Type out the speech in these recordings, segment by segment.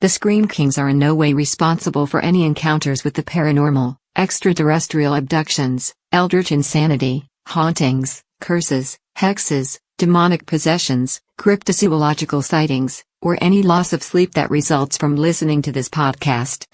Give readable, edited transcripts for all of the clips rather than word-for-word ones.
The Scream Kings are in no way responsible for any encounters with the paranormal, extraterrestrial abductions, eldritch insanity, hauntings, curses, hexes, demonic possessions, cryptozoological sightings, or any loss of sleep that results from listening to this podcast.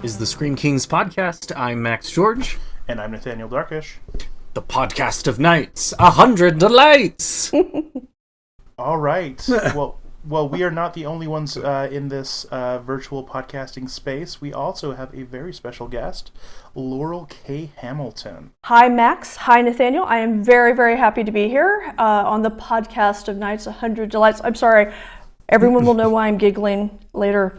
Is the Scream Kings podcast. I'm Max George. And I'm Nathaniel Darkish. The podcast of nights, 100 delights! All right. Well, we are not the only ones in this virtual podcasting space. We also have a very special guest, Laurell K. Hamilton. Hi, Max. Hi, Nathaniel. I am very, very happy to be here on the podcast of nights, 100 delights. I'm sorry. Everyone will know why I'm giggling later.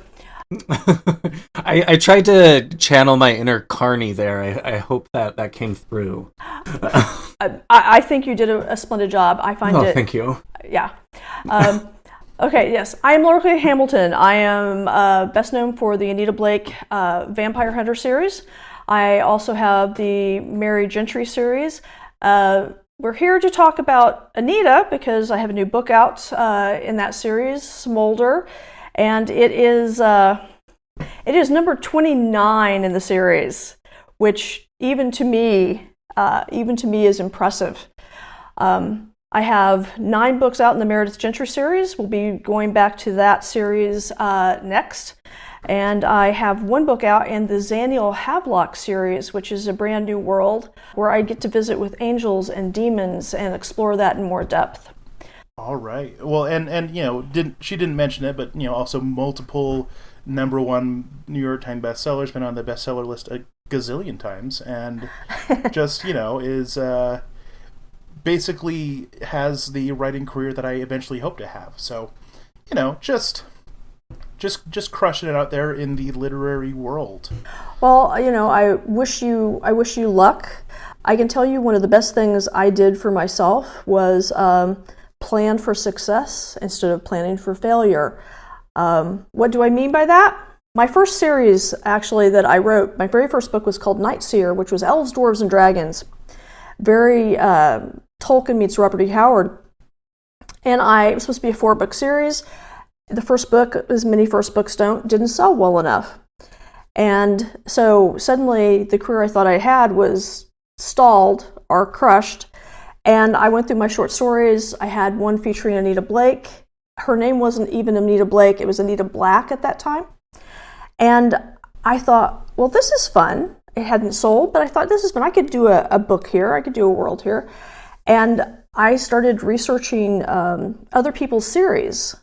I tried to channel my inner Carney there. I hope that came through. I think you did a splendid job. I find it. Oh, thank you. Yeah. Okay, yes. I am Laurell K. Hamilton. I am best known for the Anita Blake Vampire Hunter series. I also have the Mary Gentry series. We're here to talk about Anita because I have a new book out in that series, Smolder. And it is number 29 in the series, which even to me is impressive. I have 9 books out in the Meredith Gentry series. We'll be going back to that series next. And I have 1 book out in the Zaniel Havelock series, which is a brand new world where I get to visit with angels and demons and explore that in more depth. All right. Well, and she didn't mention it, but also multiple #1 New York Times bestsellers, been on the bestseller list a gazillion times, and just is basically has the writing career that I eventually hope to have. So, just crushing it out there in the literary world. Well, I wish you luck. I can tell you one of the best things I did for myself was plan for success instead of planning for failure. What do I mean by that? My first series, actually, that I wrote, my very first book was called Night Seer, which was Elves, Dwarves, and Dragons. Very Tolkien meets Robert E. Howard. And it was supposed to be a 4-book series. The first book, as many first books didn't sell well enough. And so suddenly the career I thought I had was stalled or crushed. And I went through my short stories. I had one featuring Anita Blake. Her name wasn't even Anita Blake. It was Anita Black at that time. And I thought, well, this is fun. It hadn't sold, but I thought, this is fun. I could do a book here. I could do a world here. And I started researching other people's series.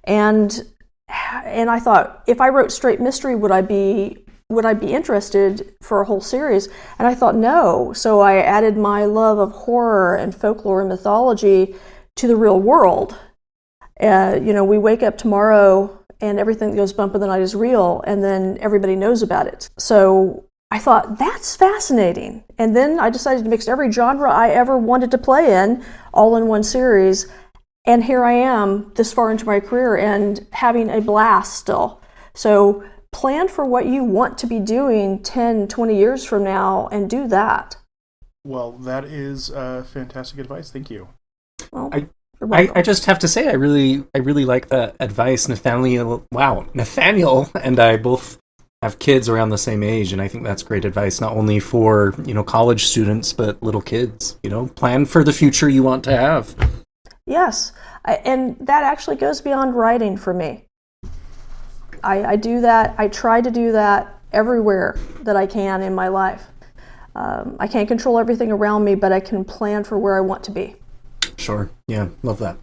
And I thought, if I wrote straight mystery, would I be interested for a whole series? And I thought, no. So I added my love of horror and folklore and mythology to the real world. We wake up tomorrow and everything that goes bump in the night is real, and then everybody knows about it. So I thought, that's fascinating. And then I decided to mix every genre I ever wanted to play in all in one series. And here I am this far into my career and having a blast still. So plan for what you want to be doing 10, 20 years from now and do that. Well, that is fantastic advice. Thank you. Well, I just have to say, I really like that advice. Nathaniel and I both have kids around the same age, and I think that's great advice, not only for, college students, but little kids. Plan for the future you want to have. Yes, and that actually goes beyond writing for me. I do that. I try to do that everywhere that I can in my life. I can't control everything around me, but I can plan for where I want to be. Sure. Yeah, love that.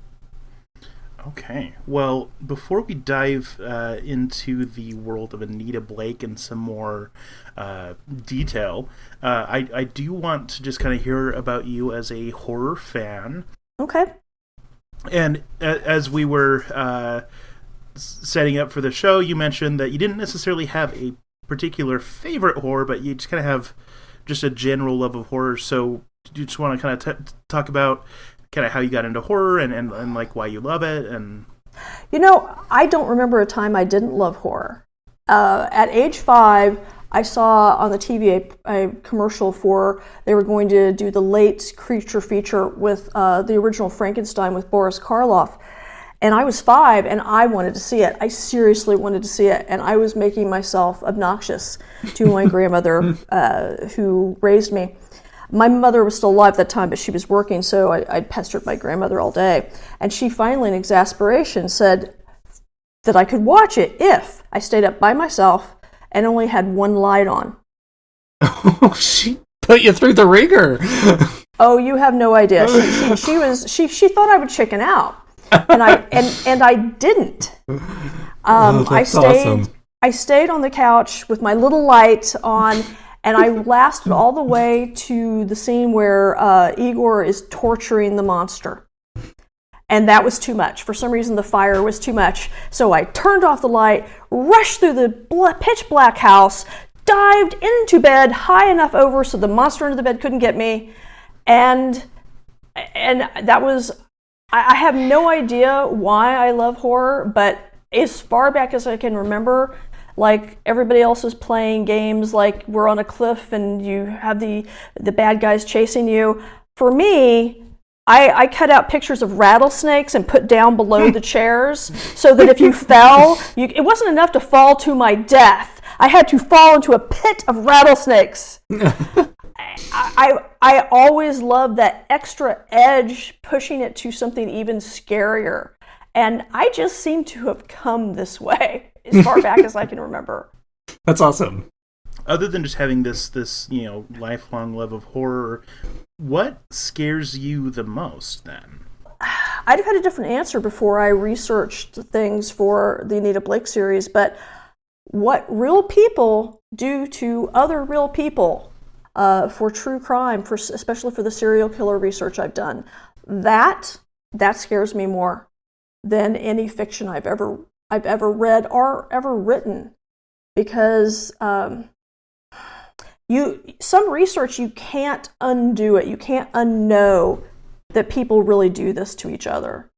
Okay. Well, before we dive into the world of Anita Blake and some more detail, I do want to just kind of hear about you as a horror fan. Okay. And as we were setting up for the show, you mentioned that you didn't necessarily have a particular favorite horror, but you just kind of have just a general love of horror. So do you just want to kind of talk about kind of how you got into horror and like why you love it? And I don't remember a time I didn't love horror. At age 5, I saw on the TV a commercial for, they were going to do the late creature feature with the original Frankenstein with Boris Karloff. And I was 5 and I wanted to see it. I seriously wanted to see it. And I was making myself obnoxious to my grandmother who raised me. My mother was still alive at that time, but she was working, so I pestered my grandmother all day. And she finally, in exasperation, said that I could watch it if I stayed up by myself and only had one light on. Oh, she put you through the ringer. Oh, you have no idea. She thought I would chicken out, and I didn't. That's awesome. I stayed on the couch with my little light on. And I lasted all the way to the scene where Igor is torturing the monster. And that was too much. For some reason, the fire was too much. So I turned off the light, rushed through the pitch black house, dived into bed high enough over so the monster under the bed couldn't get me. And that was, I have no idea why I love horror, but as far back as I can remember, like everybody else is playing games like we're on a cliff and you have the bad guys chasing you. For me, I cut out pictures of rattlesnakes and put down below the chairs so that if you fell, it wasn't enough to fall to my death. I had to fall into a pit of rattlesnakes. I always loved that extra edge, pushing it to something even scarier. And I just seem to have come this way as far back as I can remember. That's awesome. Other than just having this lifelong love of horror, what scares you the most then? I'd have had a different answer before I researched things for the Anita Blake series, but what real people do to other real people for true crime, especially for the serial killer research I've done, that scares me more than any fiction I've ever read or ever written, because some research, you can't undo it. You can't unknow that people really do this to each other.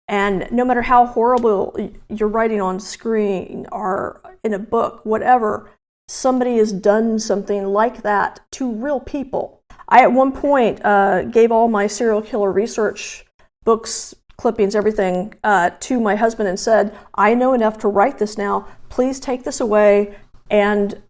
And no matter how horrible you're writing on screen or in a book, whatever, somebody has done something like that to real people. I at one point gave all my serial killer research books, clippings, everything, to my husband and said, I know enough to write this now. Please take this away and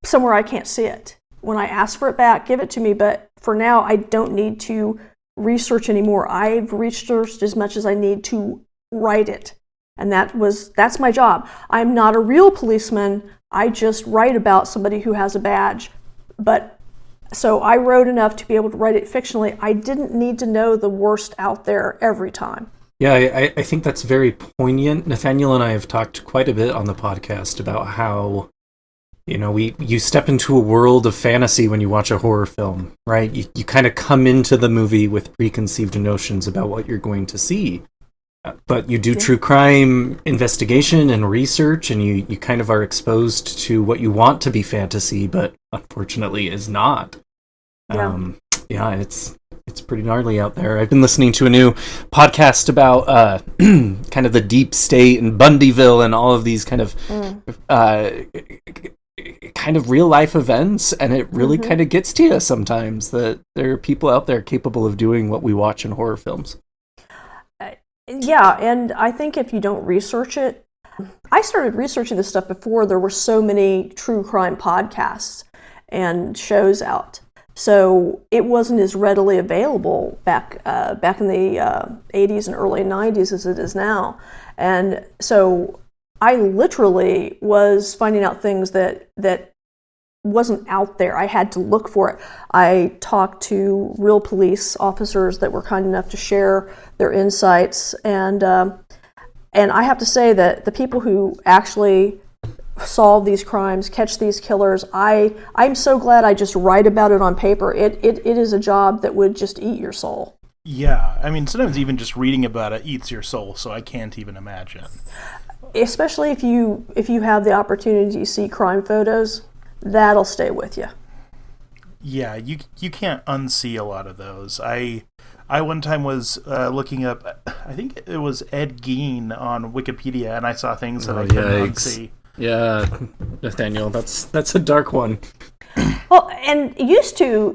somewhere I can't see it. When I ask for it back, give it to me. But for now, I don't need to research anymore. I've researched as much as I need to write it. And that's my job. I'm not a real policeman. I just write about somebody who has a badge. But so I wrote enough to be able to write it fictionally. I didn't need to know the worst out there every time. Yeah, I think that's very poignant. Nathaniel and I have talked quite a bit on the podcast about how, you step into a world of fantasy when you watch a horror film, right? You kind of come into the movie with preconceived notions about what you're going to see. But you do true crime investigation and research, and you kind of are exposed to what you want to be fantasy, but unfortunately is not. It's pretty gnarly out there. I've been listening to a new podcast about kind of the deep state and Bundyville and all of these kind of real life events, and it really kind of gets to you sometimes that there are people out there capable of doing what we watch in horror films. Yeah, and I think if you don't research it, I started researching this stuff before there were so many true crime podcasts and shows out. So it wasn't as readily available back in the 80s and early 90s as it is now. And so I literally was finding out things that wasn't out there. I had to look for it. I talked to real police officers that were kind enough to share their insights, and I have to say that the people who actually solve these crimes, catch these killers, I'm so glad I just write about it on paper. It is a job that would just eat your soul. Yeah, I mean, sometimes even just reading about it eats your soul, so I can't even imagine. Especially if you have the opportunity to see crime photos, that'll stay with you. Yeah, you can't unsee a lot of those. I one time was looking up, I think it was Ed Gein on Wikipedia, and I saw things that I couldn't unsee. Yeah, Nathaniel, that's a dark one. Well, and used to,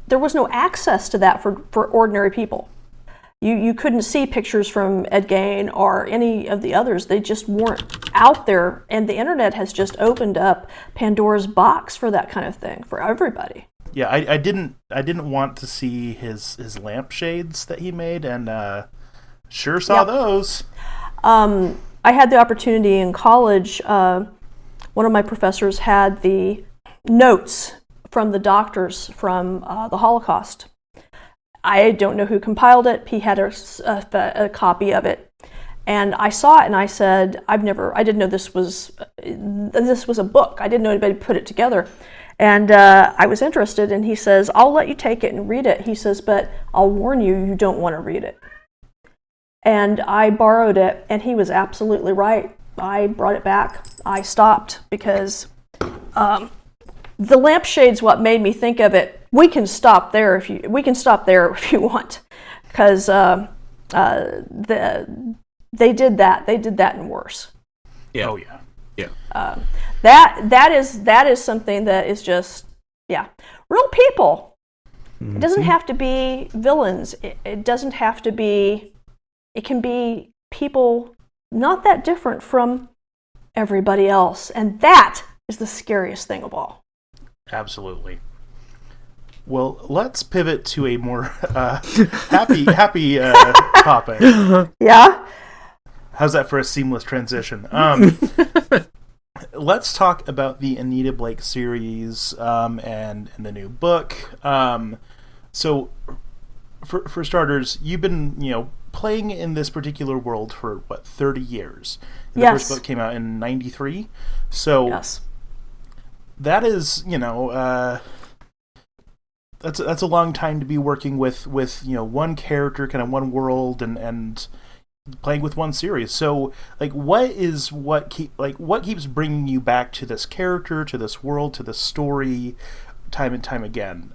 there was no access to that for ordinary people. You couldn't see pictures from Ed Gein or any of the others. They just weren't out there, and the internet has just opened up Pandora's box for that kind of thing for everybody. Yeah, I didn't want to see his lampshades that he made, and sure saw those. I had the opportunity in college. One of my professors had the notes from the doctors from the Holocaust. I don't know who compiled it. He had a copy of it, and I saw it, and I said, I didn't know this was a book. I didn't know anybody put it together, and I was interested. And he says, "I'll let you take it and read it." He says, "But I'll warn you, you don't want to read it." And I borrowed it, and he was absolutely right. I brought it back. I stopped because the lampshade's what made me think of it. We can stop there if you want, because they did that. They did that and worse. Yeah. Oh yeah. Yeah. That is something that is just real people. Mm-hmm. It doesn't have to be villains. It doesn't have to be. It can be people not that different from everybody else, and that is the scariest thing of all. Absolutely. Well, let's pivot to a more happy topic. Yeah. How's that for a seamless transition? Let's talk about the Anita Blake series and the new book. So, for starters, you've been playing in this particular world for 30 years. The first book came out in '93. So yes. That is that's a long time to be working with one character, kind of one world, and playing with one series. So what keeps bringing you back to this character, to this world, to this story, time and time again?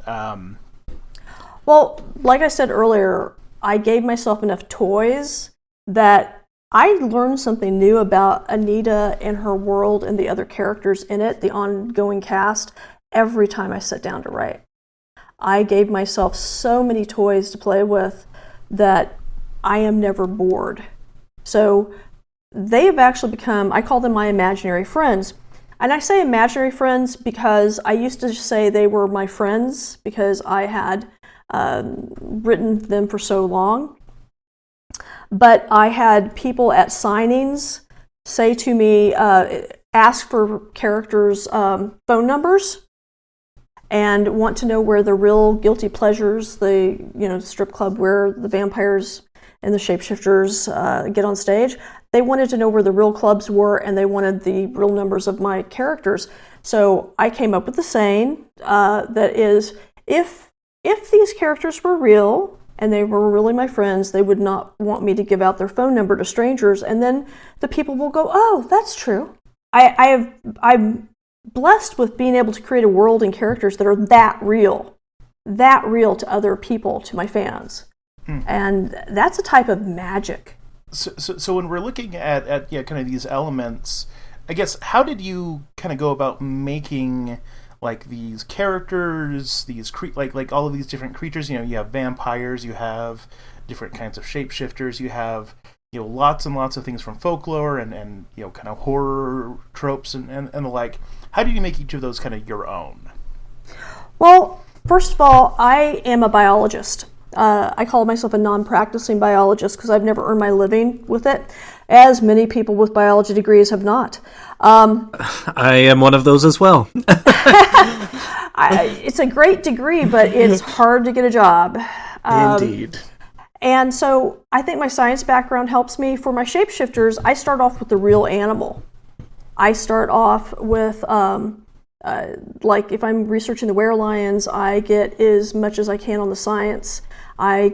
Well, like I said earlier, I gave myself enough toys that I learned something new about Anita and her world and the other characters in it, the ongoing cast, every time I sat down to write. I gave myself so many toys to play with that I am never bored. So they've actually become, I call them my imaginary friends. And I say imaginary friends because I used to just say they were my friends because I had written them for so long. But I had people at signings say to me, ask for characters' phone numbers and want to know where the real guilty pleasures, the strip club where the vampires and the shapeshifters get on stage. They wanted to know where the real clubs were, and they wanted the real numbers of my characters. So I came up with the saying that is, if these characters were real and they were really my friends, they would not want me to give out their phone number to strangers, and then the people will go, "Oh, that's true." I'm blessed with being able to create a world and characters that are that real to other people, to my fans. And that's a type of magic. So when we're looking at kind of these elements, I guess, how did you kind of go about making these characters, these like all of these different creatures? You have vampires, you have different kinds of shapeshifters, you have lots and lots of things from folklore and kind of horror tropes and the like. How did you make each of those kind of your own? Well, first of all, I am a biologist. I call myself a non-practicing biologist because I've never earned my living with it, as many people with biology degrees have not. I am one of those as well. It's a great degree, but it's hard to get a job. Indeed. And so I think my science background helps me. For my shapeshifters, I start off with the real animal. I start off with, if I'm researching the were-lions, I get as much as I can on the science. I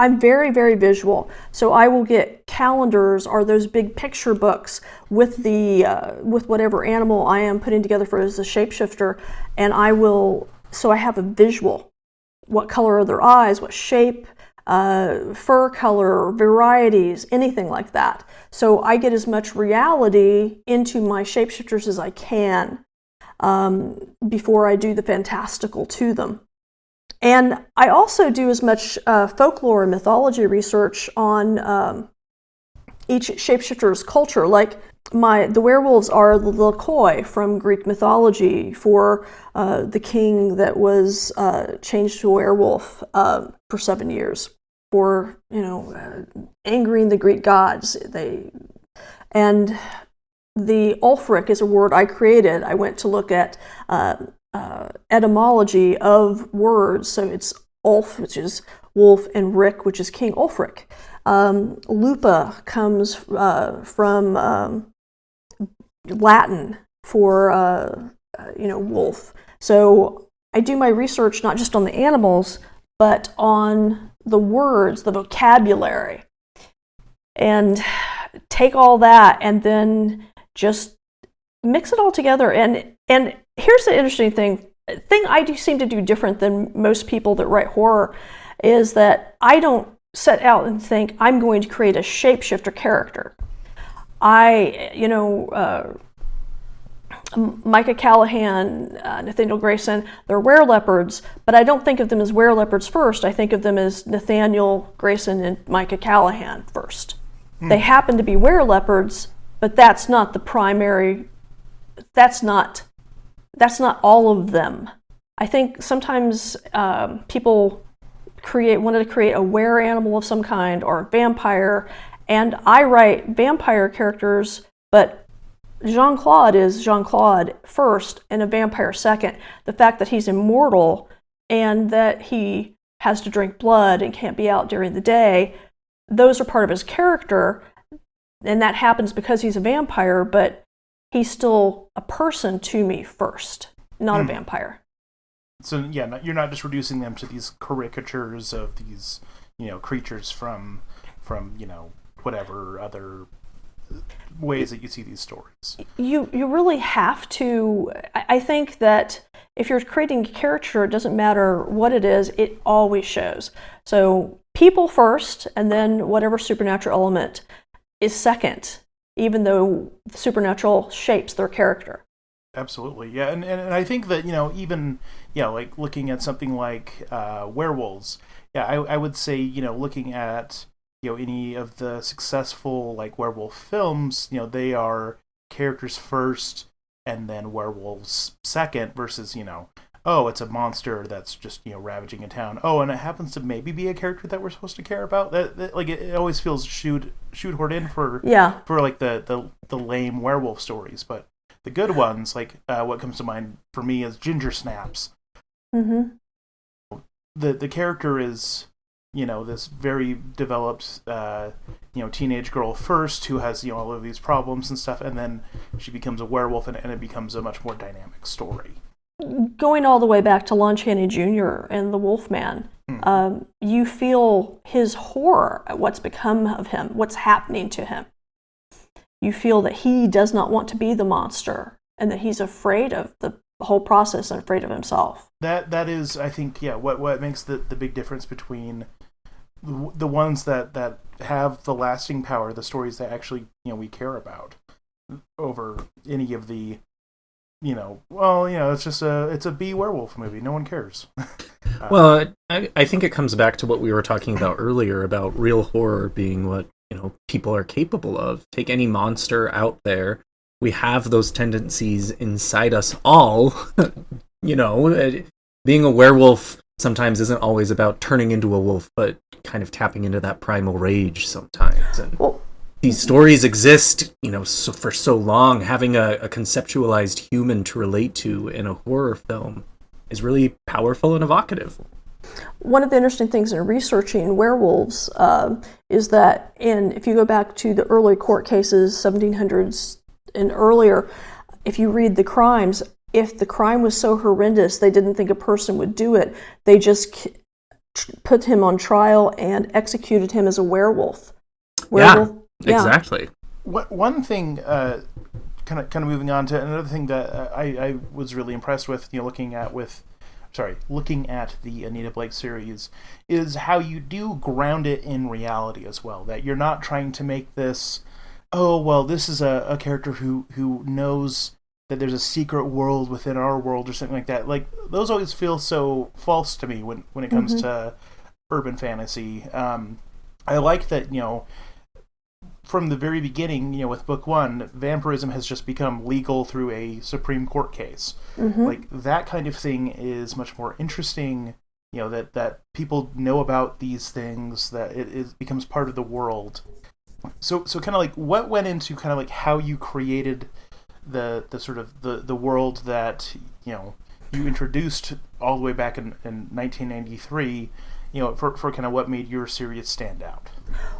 I'm very, very visual. So I will get calendars or those big picture books with with whatever animal I am putting together for as a shapeshifter, and so I have a visual. What color are their eyes? What shape? Fur color, varieties, anything like that. So I get as much reality into my shapeshifters as I can before I do the fantastical to them. And I also do as much folklore and mythology research on each shapeshifter's culture. Like the werewolves are the Laurell from Greek mythology for the king that was changed to a werewolf for 7 years for angering the Greek gods. And the Ulfric is a word I created. I went to look at etymology of words. So it's Ulf, which is wolf, and Rick, which is King Ulfric. Lupa comes from Latin for wolf. So I do my research not just on the animals, but on the words, the vocabulary, and take all that and then just mix it all together. And here's the interesting thing I do seem to do different than most people that write horror is that I don't set out and think I'm going to create a shapeshifter character. Micah Callahan, Nathaniel Grayson, they're were-leopards, but I don't think of them as were-leopards first. I think of them as Nathaniel Grayson and Micah Callahan first. They happen to be were-leopards, but that's not the primary, that's not all of them. I think sometimes people wanted to create a were animal of some kind or a vampire, and I write vampire characters, but Jean-Claude is Jean-Claude first and a vampire second. The fact that he's immortal and that he has to drink blood and can't be out during the day, those are part of his character, and that happens because he's a vampire, but he's still a person to me first, not a vampire. So yeah, you're not just reducing them to these caricatures of these, creatures from whatever other ways that you see these stories. You really have to. I think that if you're creating a character, it doesn't matter what it is, it always shows. So people first, and then whatever supernatural element is second, even though the supernatural shapes their character. Absolutely, yeah, and I think that even like looking at something like werewolves, yeah, I would say looking at any of the successful like werewolf films, they are characters first and then werewolves second versus oh, it's a monster that's just ravaging a town. Oh, and it happens to maybe be a character that we're supposed to care about. That like it always feels shoehorned in for like the lame werewolf stories, but the good ones, like what comes to mind for me is Ginger Snaps. Mm-hmm. The character is this very developed teenage girl first who has all of these problems and stuff, and then she becomes a werewolf, and it becomes a much more dynamic story. Going all the way back to Lon Chaney Jr. and the Wolfman, you feel his horror at what's become of him, what's happening to him. You feel that he does not want to be the monster, and that he's afraid of the whole process and afraid of himself. That is, I think, what makes the big difference between the ones that have the lasting power, the stories that actually we care about, over any of the it's a B werewolf movie. No one cares. Well, I think it comes back to what we were talking about earlier about real horror being what people are capable of. Take any monster out there. We have those tendencies inside us all. Being a werewolf sometimes isn't always about turning into a wolf, but kind of tapping into that primal rage sometimes. And these stories exist, for so long. Having a conceptualized human to relate to in a horror film is really powerful and evocative. One of the interesting things in researching werewolves is that, if you go back to the early court cases, 1700s and earlier, if you read the crimes, if the crime was so horrendous they didn't think a person would do it, they just put him on trial and executed him as a werewolf. Yeah, exactly. One thing, kind of moving on to another thing that I was really impressed with, looking at the Anita Blake series, is how you do ground it in reality as well. That you're not trying to make this, oh, well, this is a character who knows that there's a secret world within our world or something like that. Like, those always feel so false to me when it comes to urban fantasy. I like that, from the very beginning, with book one, vampirism has just become legal through a Supreme Court case. Like, that kind of thing is much more interesting, that people know about these things, that it becomes part of the world. So kind of like, what went into kind of like how you created the sort of the world that, you introduced all the way back in 1993, for kind of what made your series stand out?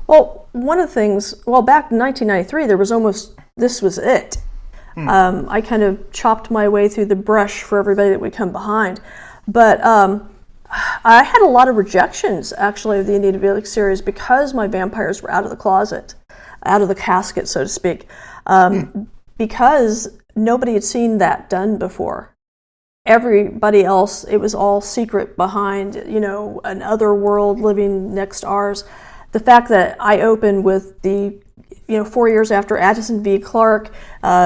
Well, one of the things, back in 1993, this was it. I kind of chopped my way through the brush for everybody that would come behind. But I had a lot of rejections, actually, of the Anita Blake series because my vampires were out of the closet, out of the casket, so to speak, because nobody had seen that done before. Everybody else, it was all secret behind, an other world living next to ours. The fact that I opened with the, 4 years after Addison v. Clark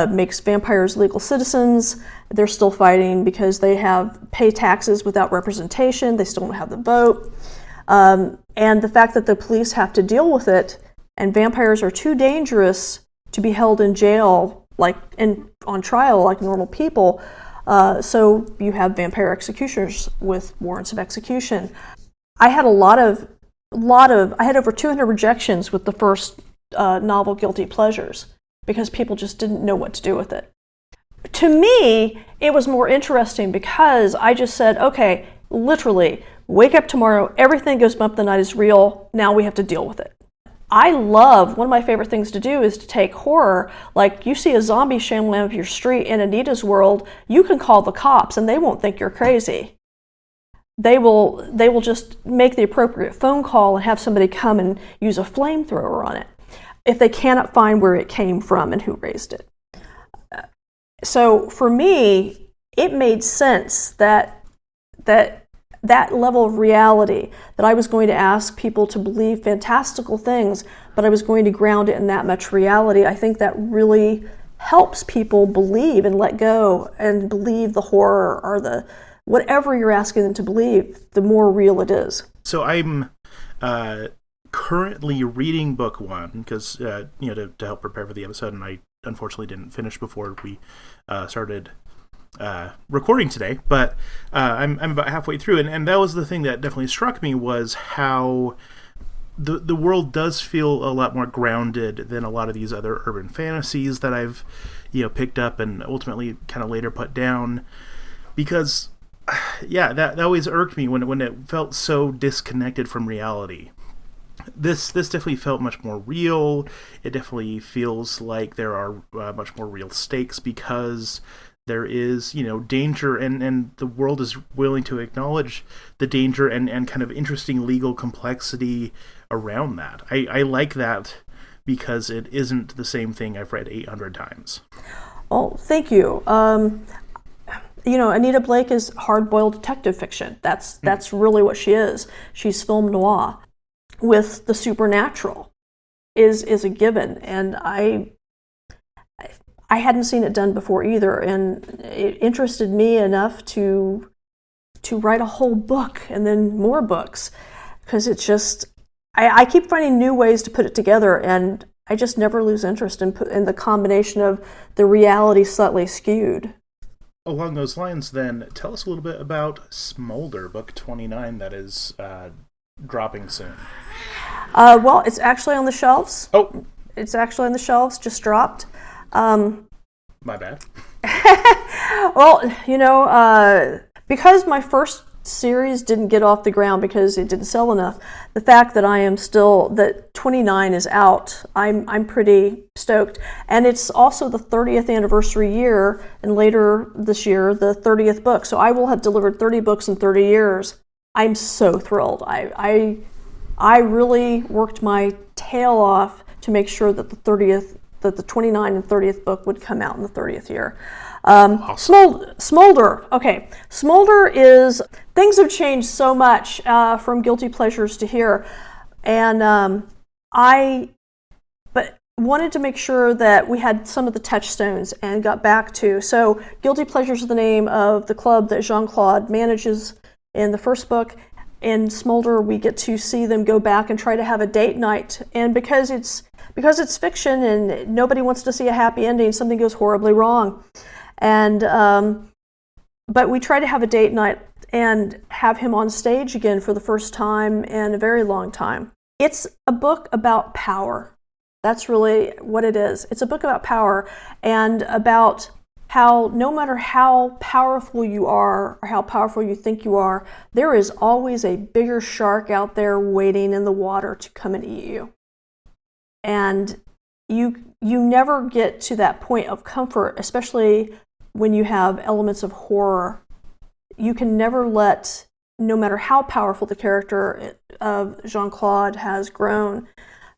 makes vampires legal citizens, they're still fighting because they pay taxes without representation, they still don't have the vote. And the fact that the police have to deal with it, and vampires are too dangerous to be held in jail, on trial like normal people. So you have vampire executioners with warrants of execution. I had I had over 200 rejections with the first novel, Guilty Pleasures, because people just didn't know what to do with it. To me, it was more interesting because I just said, okay, literally, wake up tomorrow, everything goes bump the night is real, now we have to deal with it. One of my favorite things to do is to take horror, like you see a zombie shambling up your street in Anita's world, you can call the cops and they won't think you're crazy. They will just make the appropriate phone call and have somebody come and use a flamethrower on it if they cannot find where it came from and who raised it. So for me, it made sense that level of reality, that I was going to ask people to believe fantastical things, but I was going to ground it in that much reality. I think that really helps people believe and let go and believe the horror or the whatever you're asking them to believe, the more real it is. So I'm currently reading book one because, to help prepare for the episode, and I unfortunately didn't finish before we started recording today, but I'm about halfway through, and that was the thing that definitely struck me, was how the world does feel a lot more grounded than a lot of these other urban fantasies that I've picked up and ultimately kind of later put down, because that always irked me when it felt so disconnected from reality. This definitely felt much more real. It definitely feels like there are much more real stakes because there is, danger, and the world is willing to acknowledge the danger and kind of interesting legal complexity around that. I like that because it isn't the same thing I've read 800 times. Oh, thank you. Anita Blake is hard-boiled detective fiction. That's really what she is. She's film noir with the supernatural is a given, and I hadn't seen it done before either, and it interested me enough to write a whole book and then more books, because it's just I keep finding new ways to put it together, and I just never lose interest in the combination of the reality slightly skewed. Along those lines, then, tell us a little bit about Smolder, book 29, that is dropping soon. Well, it's actually on the shelves. Oh. It's actually on the shelves, just dropped. My bad. Well, because my first series didn't get off the ground because it didn't sell enough, the fact that 29 is out, I'm pretty stoked. And it's also the 30th anniversary year, and later this year, the 30th book. So I will have delivered 30 books in 30 years. I'm so thrilled. I really worked my tail off to make sure that the 29th and 30th book would come out in the 30th year. Smolder. Okay, Smolder is, things have changed so much from Guilty Pleasures to here, and I wanted to make sure that we had some of the touchstones and got back to. So Guilty Pleasures is the name of the club that Jean-Claude manages in the first book. In Smolder, we get to see them go back and try to have a date night. And because it's fiction and nobody wants to see a happy ending, something goes horribly wrong. And but we try to have a date night and have him on stage again for the first time in a very long time. It's a book about power. That's really what it is. It's a book about power and about how no matter how powerful you are or how powerful you think you are, there is always a bigger shark out there waiting in the water to come and eat you. And you never get to that point of comfort, especially when you have elements of horror. You can never let, no matter how powerful the character of Jean-Claude has grown,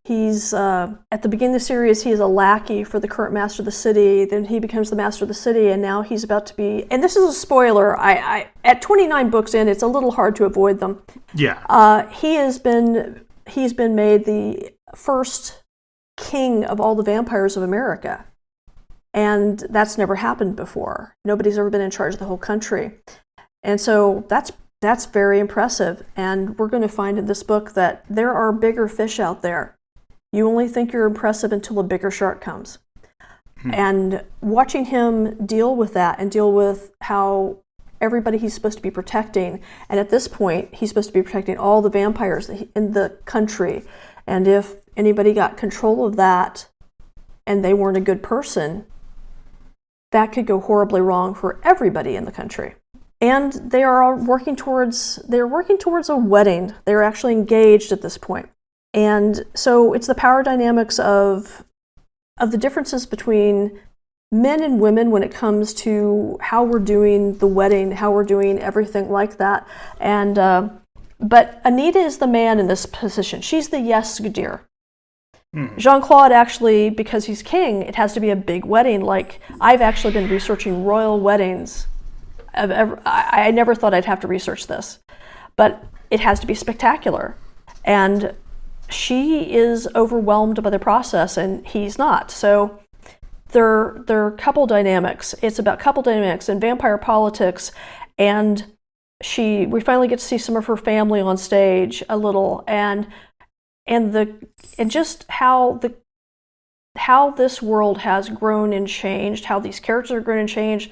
he's, at the beginning of the series, he is a lackey for the current master of the city. Then he becomes the master of the city, and now he's about to be, and this is a spoiler, at 29 books in, it's a little hard to avoid them. Yeah. He's been made the first king of all the vampires of America. And that's never happened before. Nobody's ever been in charge of the whole country. And so that's very impressive. And we're going to find in this book that there are bigger fish out there. You only think you're impressive until a bigger shark comes. And watching him deal with that and deal with how everybody he's supposed to be protecting, and at this point, he's supposed to be protecting all the vampires in the country. And if anybody got control of that and they weren't a good person, that could go horribly wrong for everybody in the country. And they're working towards a wedding. They're actually engaged at this point. And so it's the power dynamics of the differences between men and women when it comes to how we're doing the wedding, how we're doing everything like that. And but Anita is the man in this position. She's the yes dear. Jean-Claude actually, because he's king, it has to be a big wedding. Like, I've actually been researching royal weddings. I never thought I'd have to research this, but it has to be spectacular. And she is overwhelmed by the process, and he's not. So they're couple dynamics. It's about couple dynamics and vampire politics, and we finally get to see some of her family on stage a little, and just how this world has grown and changed, how these characters are grown and changed,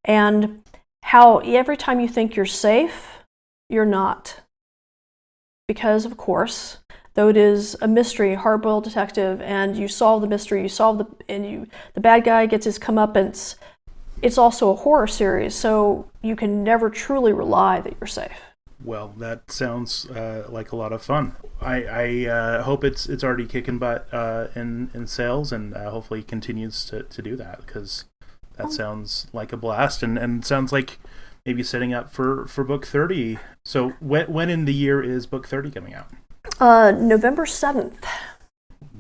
and how every time you think you're safe, you're not. Because, of course, though it is a mystery, hard-boiled detective, and you solve the mystery, the bad guy gets his comeuppance, it's also a horror series, so you can never truly rely that you're safe. Well, that sounds like a lot of fun. I hope it's already kicking butt in sales, and hopefully continues to do that, because that sounds like a blast, and sounds like maybe setting up for book 30. So when in the year is book 30 coming out? November 7th.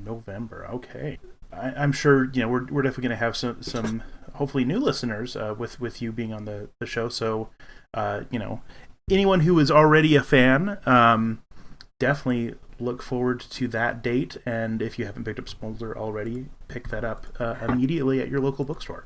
November, okay. I'm sure we're definitely going to have some hopefully new listeners with you being on the show. So anyone who is already a fan, definitely look forward to that date. And if you haven't picked up Smolder already, pick that up immediately at your local bookstore.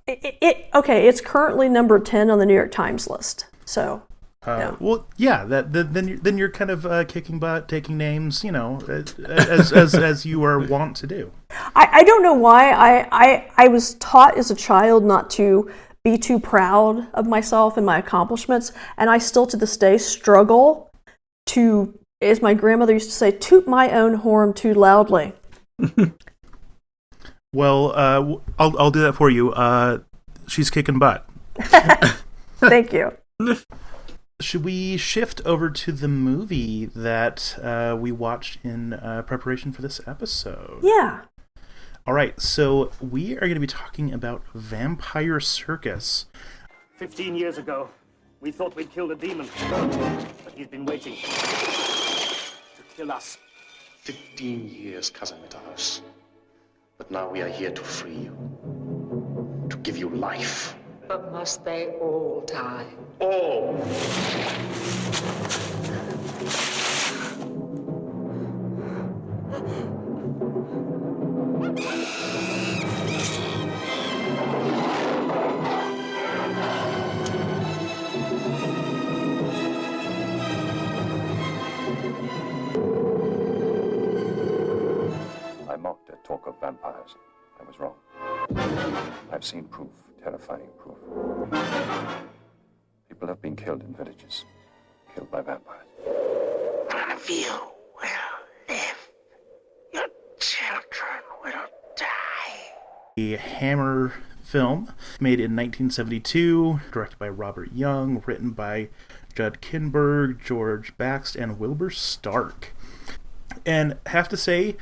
It's currently number 10 on the New York Times list. So. Well, yeah. Then you're kind of kicking butt, taking names, as you are wont to do. I don't know why I was taught as a child not to be too proud of myself and my accomplishments, and I still to this day struggle to, as my grandmother used to say, toot my own horn too loudly. Well, I'll do that for you. She's kicking butt. Thank you. Should we shift over to the movie that we watched in preparation for this episode? Yeah. All right, so we are going to be talking about Vampire Circus. 15 years ago, We thought we'd killed a demon, but he's been waiting to kill us. 15 years, cousin Mitterhaus. But now we are here to free you, to give you life. But must they all die? All! I mocked their talk of vampires. I was wrong. I've seen proof, terrifying proof. People have been killed in villages, killed by vampires. None of you will live. Your children will die. A Hammer film made in 1972, directed by Robert Young, written by Judd Kinberg, George Baxt, and Wilbur Stark. And have to say,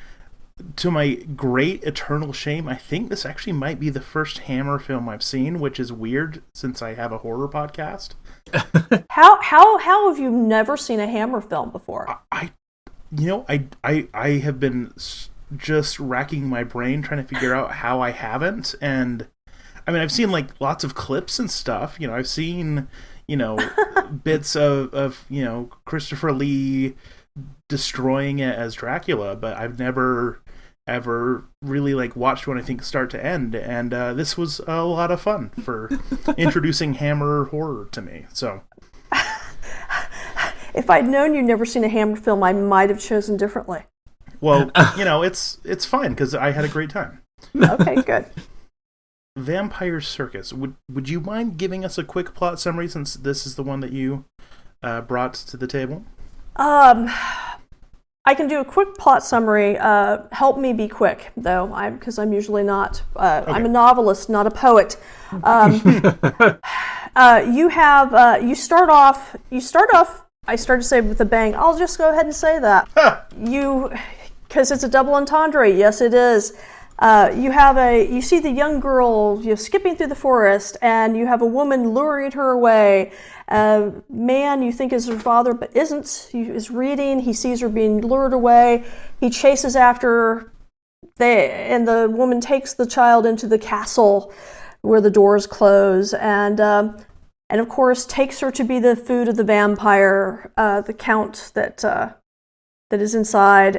to my great eternal shame, I think this actually might be the first Hammer film I've seen, which is weird since I have a horror podcast. How have you never seen a Hammer film before? I have been just racking my brain trying to figure out how I haven't. And I mean, I've seen like lots of clips and stuff. You know, I've seen, bits of Christopher Lee destroying it as Dracula, but I've never ever really like watched one, I think, start to end. And this was a lot of fun for introducing Hammer horror to me. So if I'd known you'd never seen a Hammer film, I might have chosen differently. Well, it's fine because I had a great time. Okay, good. Vampire Circus. Would you mind giving us a quick plot summary, since this is the one that you brought to the table? I can do a quick plot summary. Help me be quick, though, because I'm usually not. Okay. I'm a novelist, not a poet. You start off. I started to say with a bang. I'll just go ahead and say that. Because it's a double entendre. Yes, it is. You see the young girl skipping through the forest, and you have a woman luring her away. A man you think is her father but isn't. He is reading. He sees her being lured away. He chases after her, and the woman takes the child into the castle where the doors close, and of course takes her to be the food of the vampire, the count that is inside,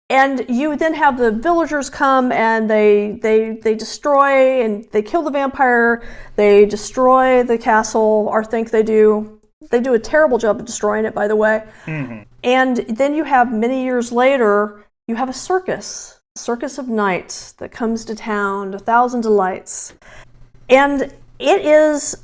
and you then have the villagers come, and they destroy and they kill the vampire. They destroy the castle, or think they do. They do a terrible job of destroying it, by the way. Mm-hmm. And then you have, many years later, you have a circus of night that comes to town, 1,000 delights. And it is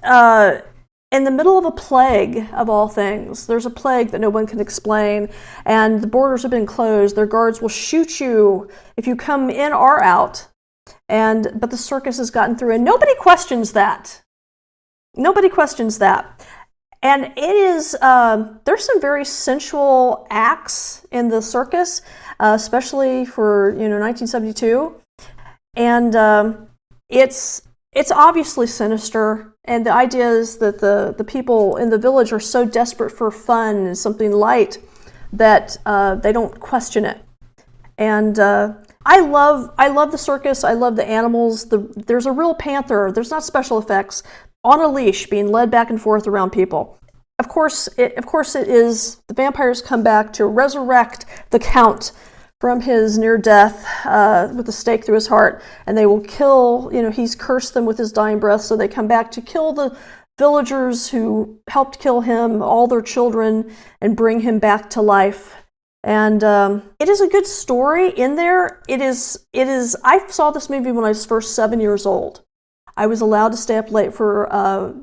in the middle of a plague, of all things. There's a plague that no one can explain, and the borders have been closed. Their guards will shoot you if you come in or out. But the circus has gotten through, and nobody questions that. Nobody questions that. And it is, there's some very sensual acts in the circus, especially for 1972. And it's obviously sinister. And the idea is that the people in the village are so desperate for fun and something light that they don't question it. And I love the circus. I love the animals. There's a real panther. There's not special effects, on a leash, being led back and forth around people. Of course it is the vampires come back to resurrect the Count from his near death with a stake through his heart, and they will kill, he's cursed them with his dying breath, so they come back to kill the villagers who helped kill him, all their children, and bring him back to life. And it is a good story in there. It is. I saw this movie when I was first 7 years old. I was allowed to stay up late for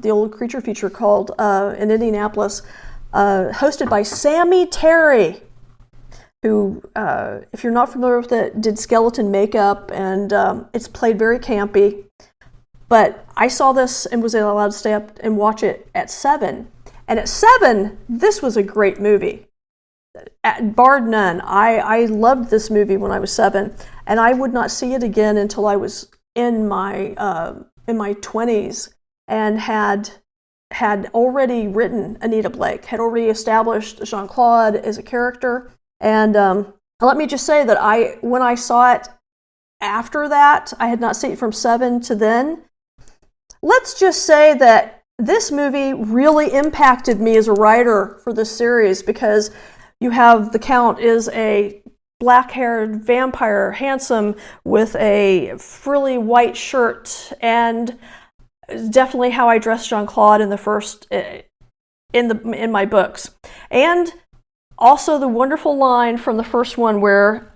the old creature feature called in Indianapolis, hosted by Sammy Terry, who, if you're not familiar with it, did skeleton makeup, and it's played very campy. But I saw this and was allowed to stay up and watch it at 7. And at 7, this was a great movie. Barred none. I loved this movie when I was 7, and I would not see it again until I was in my 20s. and had already written Anita Blake, had already established Jean-Claude as a character. And let me just say that when I saw it after that, I had not seen it from 7 to then. Let's just say that this movie really impacted me as a writer for this series, because you have the Count is a black-haired vampire, handsome, with a frilly white shirt, and definitely how I dressed Jean-Claude in the first in my books. And also the wonderful line from the first one where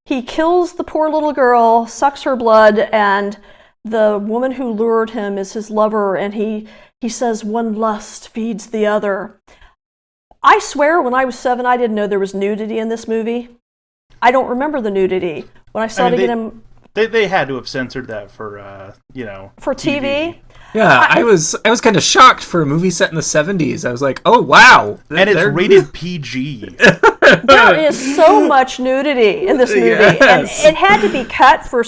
he kills the poor little girl, sucks her blood, and the woman who lured him is his lover, and he says, "One lust feeds the other." I swear when I was 7, I didn't know there was nudity in this movie. I don't remember the nudity. When I saw it again... They had to have censored that for, for TV. Yeah, I was kind of shocked for a movie set in the 70s. I was like, oh, wow. And it's rated PG. There is so much nudity in this movie. Yes. And it had to be cut for...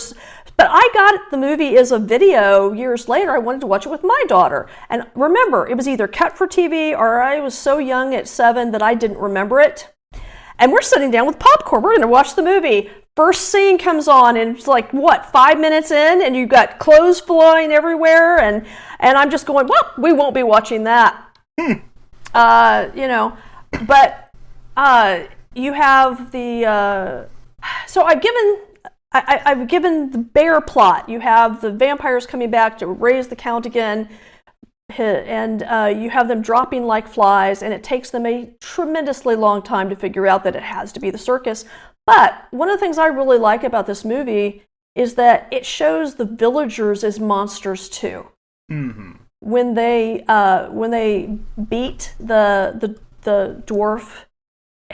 But I got the movie as a video years later. I wanted to watch it with my daughter. And remember, it was either cut for TV or I was so young at 7 that I didn't remember it. And we're sitting down with popcorn. We're going to watch the movie. First scene comes on, and it's like, 5 minutes in, and you've got clothes flying everywhere, and I'm just going, well, we won't be watching that. But you have the... So I've given the bear plot. You have the vampires coming back to raise the Count again, and you have them dropping like flies, and it takes them a tremendously long time to figure out that it has to be the circus. But one of the things I really like about this movie is that it shows the villagers as monsters too. Mm-hmm. When they beat the dwarf,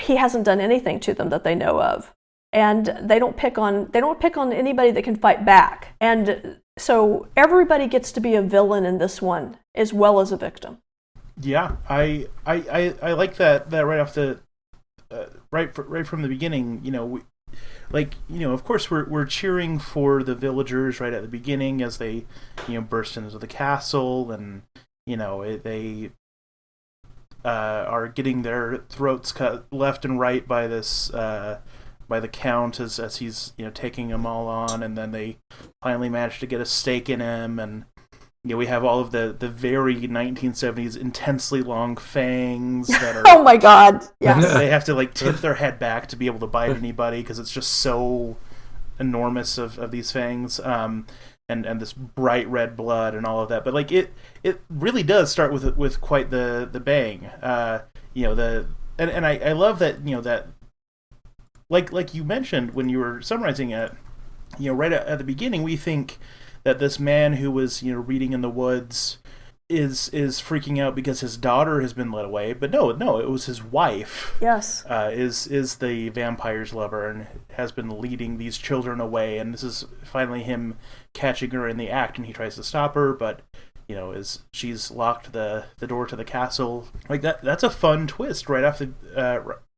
he hasn't done anything to them that they know of. And they don't pick on anybody that can fight back. And so everybody gets to be a villain in this one as well as a victim. Yeah, I like that right off the right from the beginning. Of course we're cheering for the villagers right at the beginning as they burst into the castle, and they are getting their throats cut left and right by this. By the Count as he's taking them all on, and then they finally manage to get a stake in him, and we have all of the very 1970s intensely long fangs that are oh my god, yes. They have to tip their head back to be able to bite anybody because it's just so enormous of these fangs, and this bright red blood and all of that. But it really does start with quite the bang. I love that that. Like you mentioned when you were summarizing it, right at the beginning, we think that this man who was reading in the woods is freaking out because his daughter has been led away, but no, it was his wife. Yes, is the vampire's lover and has been leading these children away, and this is finally him catching her in the act, and he tries to stop her, but as she's locked the door to the castle. That's a fun twist right off the.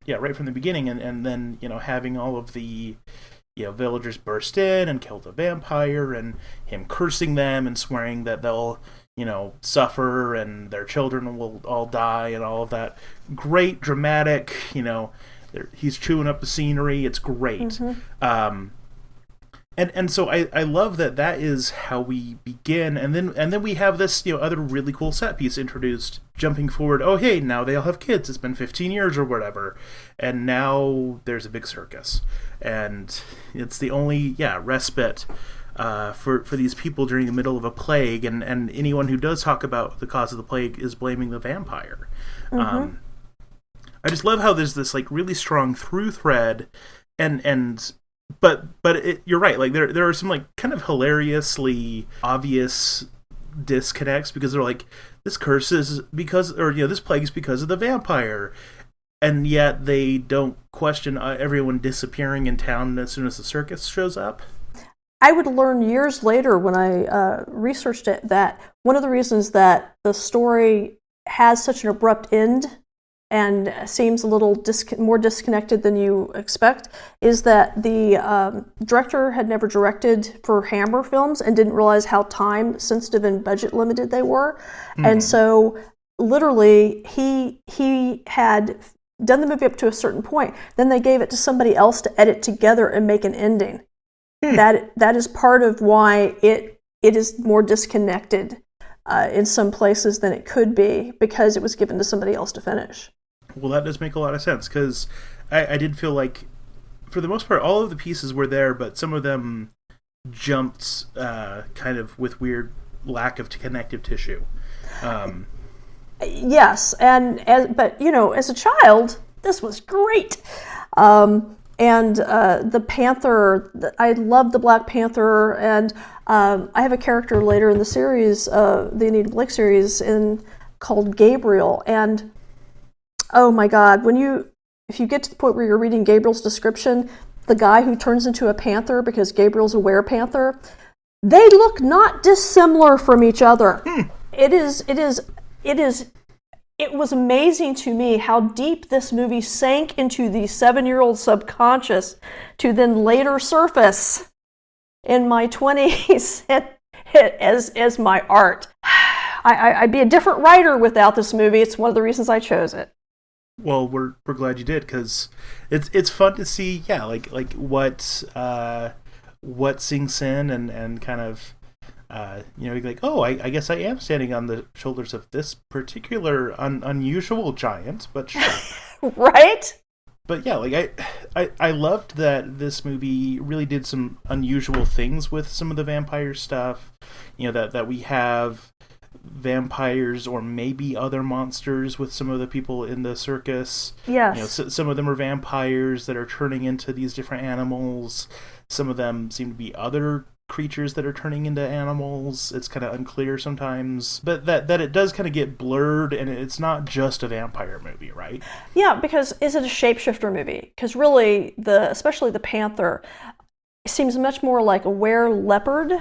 Right from the beginning, and then having all of the villagers burst in and kill the vampire, and him cursing them and swearing that they'll suffer and their children will all die and all of that. Great dramatic, he's chewing up the scenery. It's great. Mm-hmm. And so I love that is how we begin, and then we have this other really cool set piece introduced, jumping forward. Oh hey, now they all have kids. It's been 15 years or whatever, and now there's a big circus, and it's the only respite for these people during the middle of a plague, and anyone who does talk about the cause of the plague is blaming the vampire. Mm-hmm. I just love how there's this really strong through thread, But you're right. There are some kind of hilariously obvious disconnects because they're this curse is because, or this plague is because of the vampire, and yet they don't question everyone disappearing in town as soon as the circus shows up. I would learn years later when I researched it that one of the reasons that the story has such an abrupt end and seems a little more disconnected than you expect, is that the director had never directed for Hammer films and didn't realize how time sensitive and budget limited they were. And so literally he had done the movie up to a certain point. Then they gave it to somebody else to edit together and make an ending. That is part of why it is more disconnected in some places than it could be, because it was given to somebody else to finish. Well, that does make a lot of sense, because I did feel like, for the most part, all of the pieces were there, but some of them jumped kind of with weird lack of connective tissue. Yes, but as a child, this was great. And the Panther, I love the Black Panther, and I have a character later in the series, the Anita Blake series, called Gabriel. And oh my God, if you get to the point where you're reading Gabriel's description, the guy who turns into a panther because Gabriel's a were-panther, they look not dissimilar from each other. It was amazing to me how deep this movie sank into the 7-year-old subconscious to then later surface in my 20s as my art. I'd be a different writer without this movie. It's one of the reasons I chose it. Well, we're glad you did, because it's fun to see, like what sinks in and kind of. Like, oh, I guess I am standing on the shoulders of this particular unusual giant, but sure. Right? But yeah, like I loved that this movie really did some unusual things with some of the vampire stuff. That we have vampires or maybe other monsters with some of the people in the circus. Yes. Some of them are vampires that are turning into these different animals. Some of them seem to be other creatures that are turning into animals. It's kind of unclear sometimes, but that it does kind of get blurred, and it's not just a vampire movie, right? Yeah, because is it a shapeshifter movie? Because really, especially the Panther seems much more like a were-leopard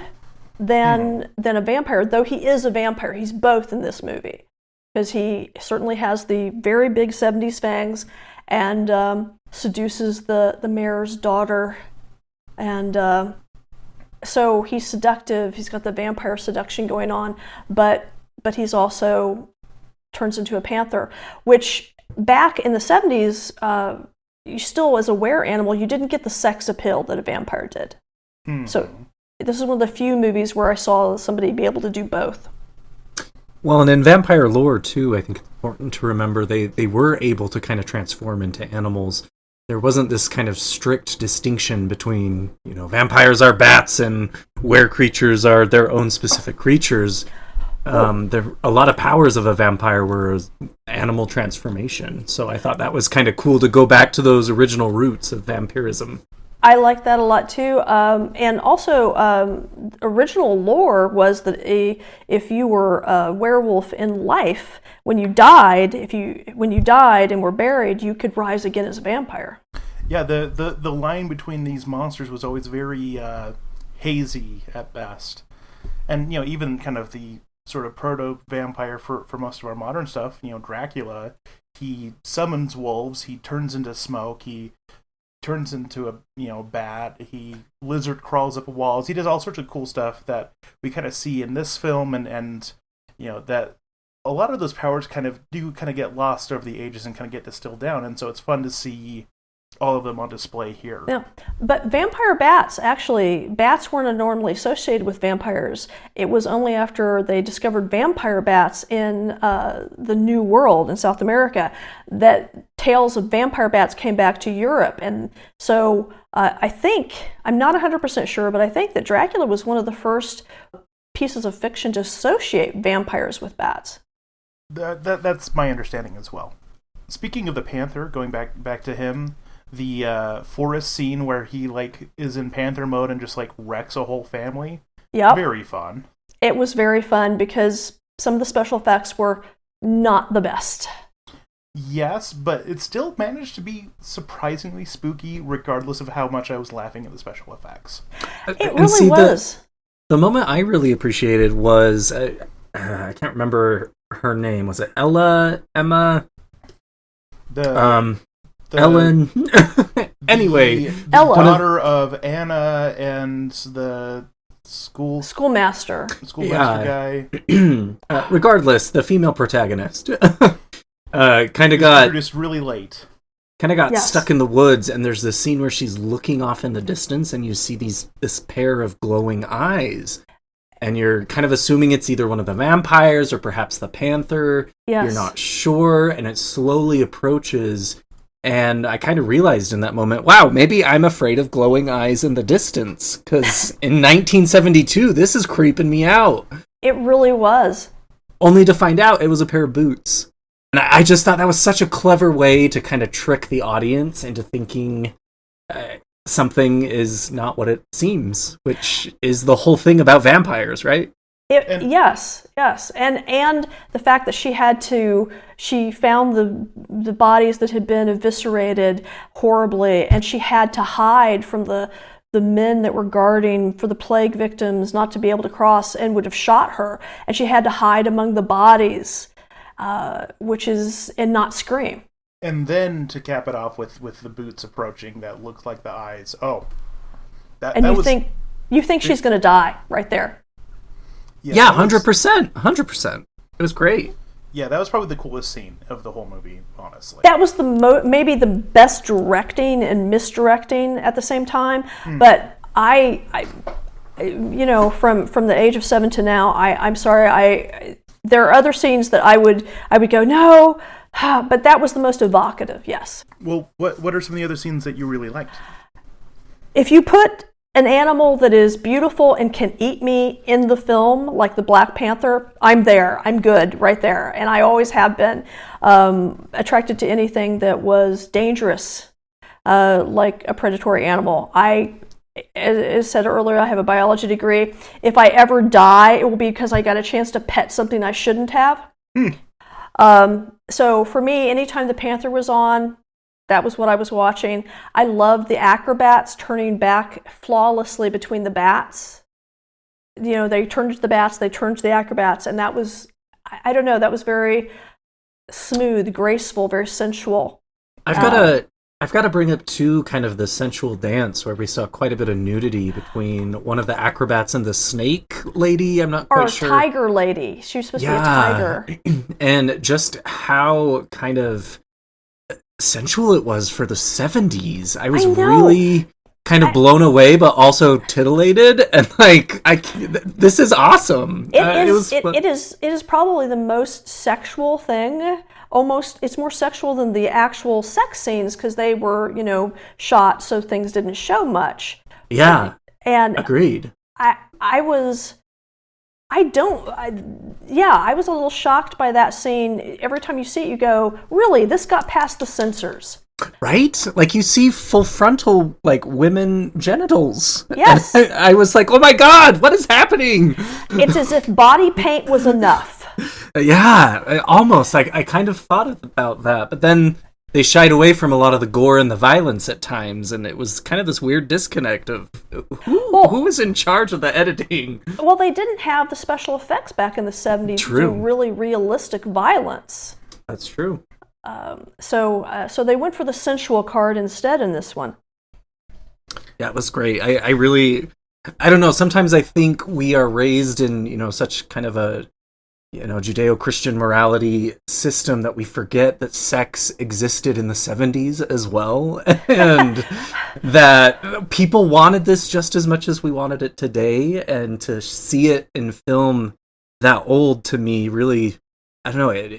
than a vampire, though he is a vampire. He's both in this movie, because he certainly has the very big 70s fangs and seduces the mayor's daughter, and so he's seductive. He's got the vampire seduction going on, but he's also turns into a panther, which back in the 70s, you still, as a were animal, you didn't get the sex appeal that a vampire did. So this is one of the few movies where I saw somebody be able to do both. Well, and in vampire lore, too, I think it's important to remember they were able to kind of transform into animals. There wasn't this kind of strict distinction between, vampires are bats and were creatures are their own specific creatures. A lot of powers of a vampire were animal transformation. So I thought that was kind of cool to go back to those original roots of vampirism. I like that a lot too. And also, original lore was that if you were a werewolf in life, when you died and were buried, you could rise again as a vampire. Yeah, the line between these monsters was always very hazy at best. And, even kind of the sort of proto-vampire for most of our modern stuff, Dracula, he summons wolves, he turns into smoke, he turns into a bat, lizard crawls up walls, he does all sorts of cool stuff that we kind of see in this film, and that a lot of those powers kind of get lost over the ages and kind of get distilled down, and so it's fun to see all of them on display here. Yeah, but vampire bats weren't normally associated with vampires. It was only after they discovered vampire bats in the New World in South America that tales of vampire bats came back to Europe. And so I think, I'm not 100% sure, but I think that Dracula was one of the first pieces of fiction to associate vampires with bats. That's my understanding as well. Speaking of the Panther, going back to him, the forest scene where he is in panther mode and just wrecks a whole family. Yep. Very fun. It was very fun because some of the special effects were not the best. Yes, but it still managed to be surprisingly spooky regardless of how much I was laughing at the special effects. It really was. The moment I really appreciated was, I can't remember her name. Was it Emma? The Ellen. Anyway, the Ella. daughter of Anna and the Schoolmaster guy. Regardless, the female protagonist kind of got introduced really late. Yes. stuck in the woods, and there's this scene where she's looking off in the distance, and you see this pair of glowing eyes, and you're kind of assuming it's either one of the vampires or perhaps the panther. Yes. You're not sure, and it slowly approaches. And I kind of realized in that moment, wow, maybe I'm afraid of glowing eyes in the distance, because in 1972, this is creeping me out. It really was. Only to find out it was a pair of boots. And I just thought that was such a clever way to kind of trick the audience into thinking something is not what it seems, which is the whole thing about vampires, right? Yes, and the fact that she found the bodies that had been eviscerated horribly, and she had to hide from the men that were guarding for the plague victims not to be able to cross and would have shot her, and she had to hide among the bodies, and not scream. And then to cap it off with the boots approaching that looked like the eyes. Oh, you think she's going to die right there. Yeah, 100%. 100%. It was great. Yeah, that was probably the coolest scene of the whole movie, honestly. That was maybe the best directing and misdirecting at the same time. But I from the age of 7 to now, I'm sorry, there are other scenes that I would go, no, but that was the most evocative, yes. Well, what are some of the other scenes that you really liked? If you put an animal that is beautiful and can eat me in the film, like the Black Panther, I'm there. I'm good right there. And I always have been attracted to anything that was dangerous, like a predatory animal. As said earlier, I have a biology degree. If I ever die, it will be because I got a chance to pet something I shouldn't have. So for me, anytime the Panther was on, that was what I was watching. I loved the acrobats turning back flawlessly between the bats. They turned to the bats, they turned to the acrobats, and that was, I don't know, that was very smooth, graceful, very sensual. I've got to bring up too, kind of the sensual dance where we saw quite a bit of nudity between one of the acrobats and the snake lady. I'm not quite sure. Or tiger lady. She was supposed to be a tiger. And just how kind of sensual it was for the 70s. I was really kind of blown away, but also titillated, and this is awesome. It is probably the most sexual thing. Almost, it's more sexual than the actual sex scenes because they were, shot so things didn't show much. Yeah, and agreed. I was a little shocked by that scene. Every time you see it, you go, really, this got past the censors. Right? Like, you see full frontal, women genitals. Yes. And I was like, oh my God, what is happening? It's as if body paint was enough. Yeah, almost. I kind of thought about that. But then they shied away from a lot of the gore and the violence at times, and it was kind of this weird disconnect of who was in charge of the editing. Well, they didn't have the special effects back in the 70s to do really realistic violence. That's true. So they went for the sensual card instead in this one. Yeah, it was great. I don't know, sometimes I think we are raised in, such kind of a Judeo-Christian morality system that we forget that sex existed in the 70s as well, and that people wanted this just as much as we wanted it today, and to see it in film that old, to me, really, I don't know,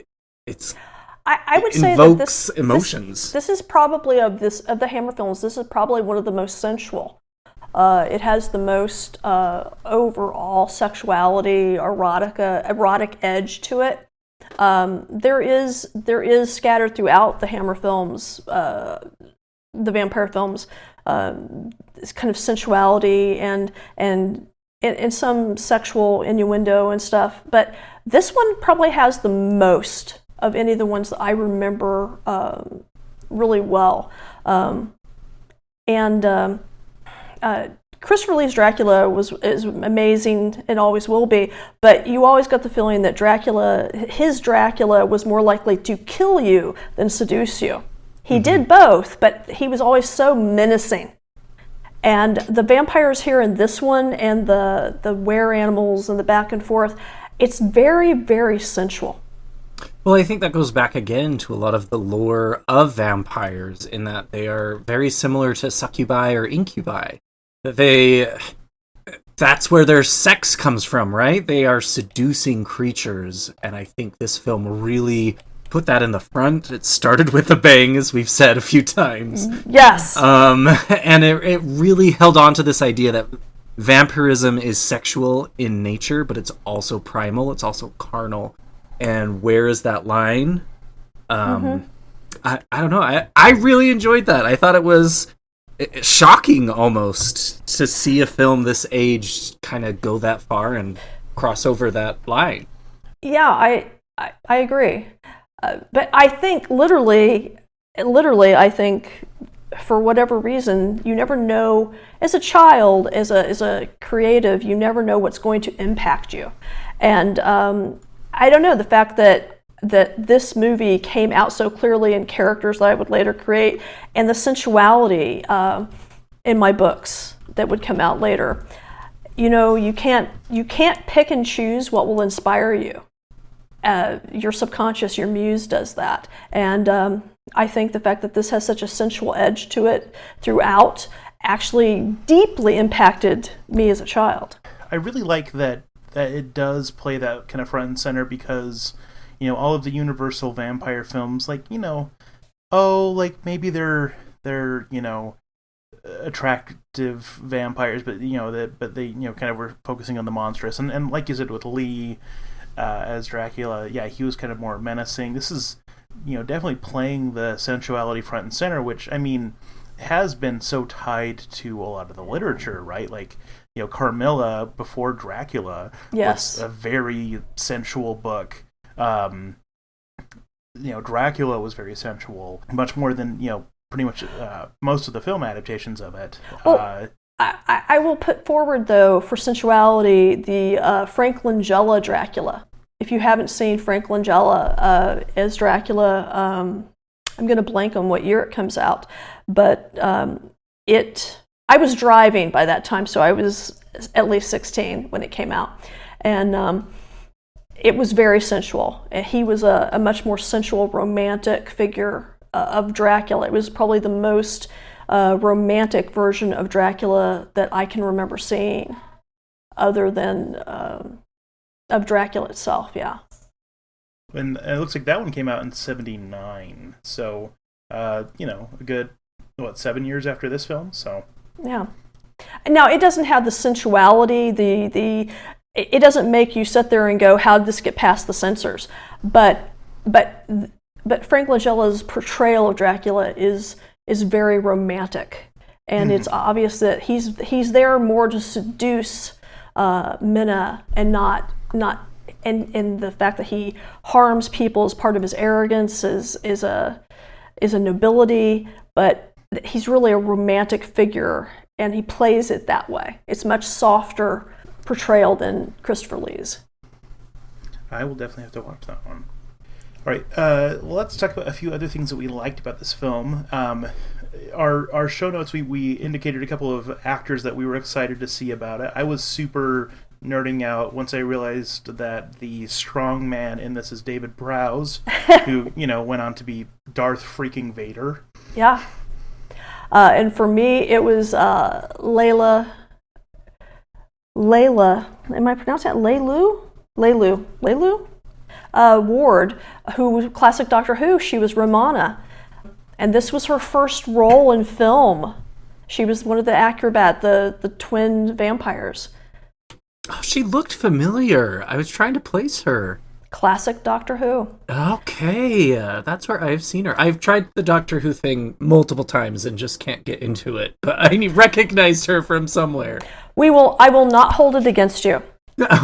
I would say invokes that this emotions. This is probably of the Hammer films. This is probably one of the most sensual. It has the most overall sexuality, erotic edge to it. There is scattered throughout the Hammer films, the vampire films, this kind of sensuality and some sexual innuendo and stuff. But this one probably has the most of any of the ones that I remember Christopher Lee's Dracula is amazing and always will be, but you always got the feeling that his Dracula was more likely to kill you than seduce you. He did both, but he was always so menacing. And the vampires here in this one, and the were animals and the back and forth, it's very, very sensual. Well, I think that goes back again to a lot of the lore of vampires, in that they are very similar to succubi or incubi. That's where their sex comes from, right? They are seducing creatures, and I think this film really put that in the front. It started with a bang, as we've said a few times. Yes. And it really held on to this idea that vampirism is sexual in nature, but it's also primal, it's also carnal. And where is that line? I don't know. I really enjoyed that. I thought it was shocking almost to see a film this age kind of go that far and cross over that line. Yeah, I agree. But I think literally, I think for whatever reason, you never know, as a child, as a creative, you never know what's going to impact you. And I don't know, the fact that this movie came out so clearly in characters that I would later create, and the sensuality in my books that would come out later. You know, you can't pick and choose what will inspire you. Your subconscious, your muse does that. And I think the fact that this has such a sensual edge to it throughout actually deeply impacted me as a child. I really like that it does play that kind of front and center, because, you know, all of the Universal vampire films, like, you know, maybe they're you know, attractive vampires, but you know they you know, kind of were focusing on the monstrous, and like you said with Lee as Dracula, yeah, he was kind of more menacing. This is, you know, definitely playing the sensuality front and center, which, I mean, has been so tied to a lot of the literature, right? Like, you know, Carmilla before Dracula was a very sensual book. You know, Dracula was very sensual, much more than, you know, pretty much most of the film adaptations of it. Well, I will put forward, though, for sensuality, the Frank Langella Dracula. If you haven't seen Frank Langella as Dracula, I'm going to blank on what year it comes out, but I was driving by that time, so I was at least 16 when it came out, and it was very sensual. And he was a much more sensual, romantic figure of Dracula. It was probably the most romantic version of Dracula that I can remember seeing, other than of Dracula itself. Yeah. And it looks like that one came out in '79, so you know, a good 7 years after this film. So yeah. Now, it doesn't have the sensuality. It doesn't make you sit there and go, "How did this get past the censors?" But Frank Langella's portrayal of Dracula is very romantic, and it's obvious that he's there more to seduce Minna, and not and the fact that he harms people as part of his arrogance is a nobility, but he's really a romantic figure, and he plays it that way. It's much softer portrayal than Christopher Lee's. I will definitely have to watch that one. All right, well, let's talk about a few other things that we liked about this film. Our show notes, we indicated a couple of actors that we were excited to see about it. I was super nerding out once I realized that the strong man in this is David Prowse, who, you know, went on to be Darth freaking Vader. Yeah. And for me, it was Layla, am I pronouncing that? Laylu? Ward, who was classic Doctor Who. She was Romana. And this was her first role in film. She was one of the acrobat, the twin vampires. Oh, she looked familiar. I was trying to place her. Classic Doctor Who. Okay, that's where I've seen her. I've tried the Doctor Who thing multiple times and just can't get into it. But I recognized her from somewhere. I will not hold it against you.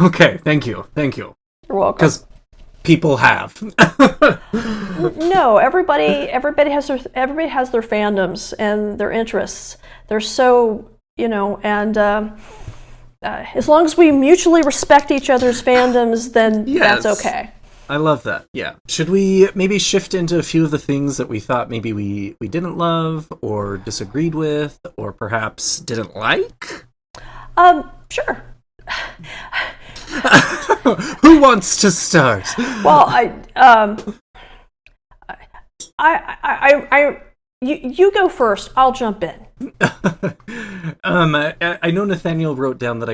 Okay, thank you. You're welcome. Because people have. No, everybody has their fandoms and their interests. There's so and as long as we mutually respect each other's fandoms, then Yes. that's okay. I love that. Yeah. Should we maybe shift into a few of the things that we thought maybe we didn't love or disagreed with or perhaps didn't like? Sure. Who wants to start? Well, you go first. I'll jump in. I know Nathaniel wrote down that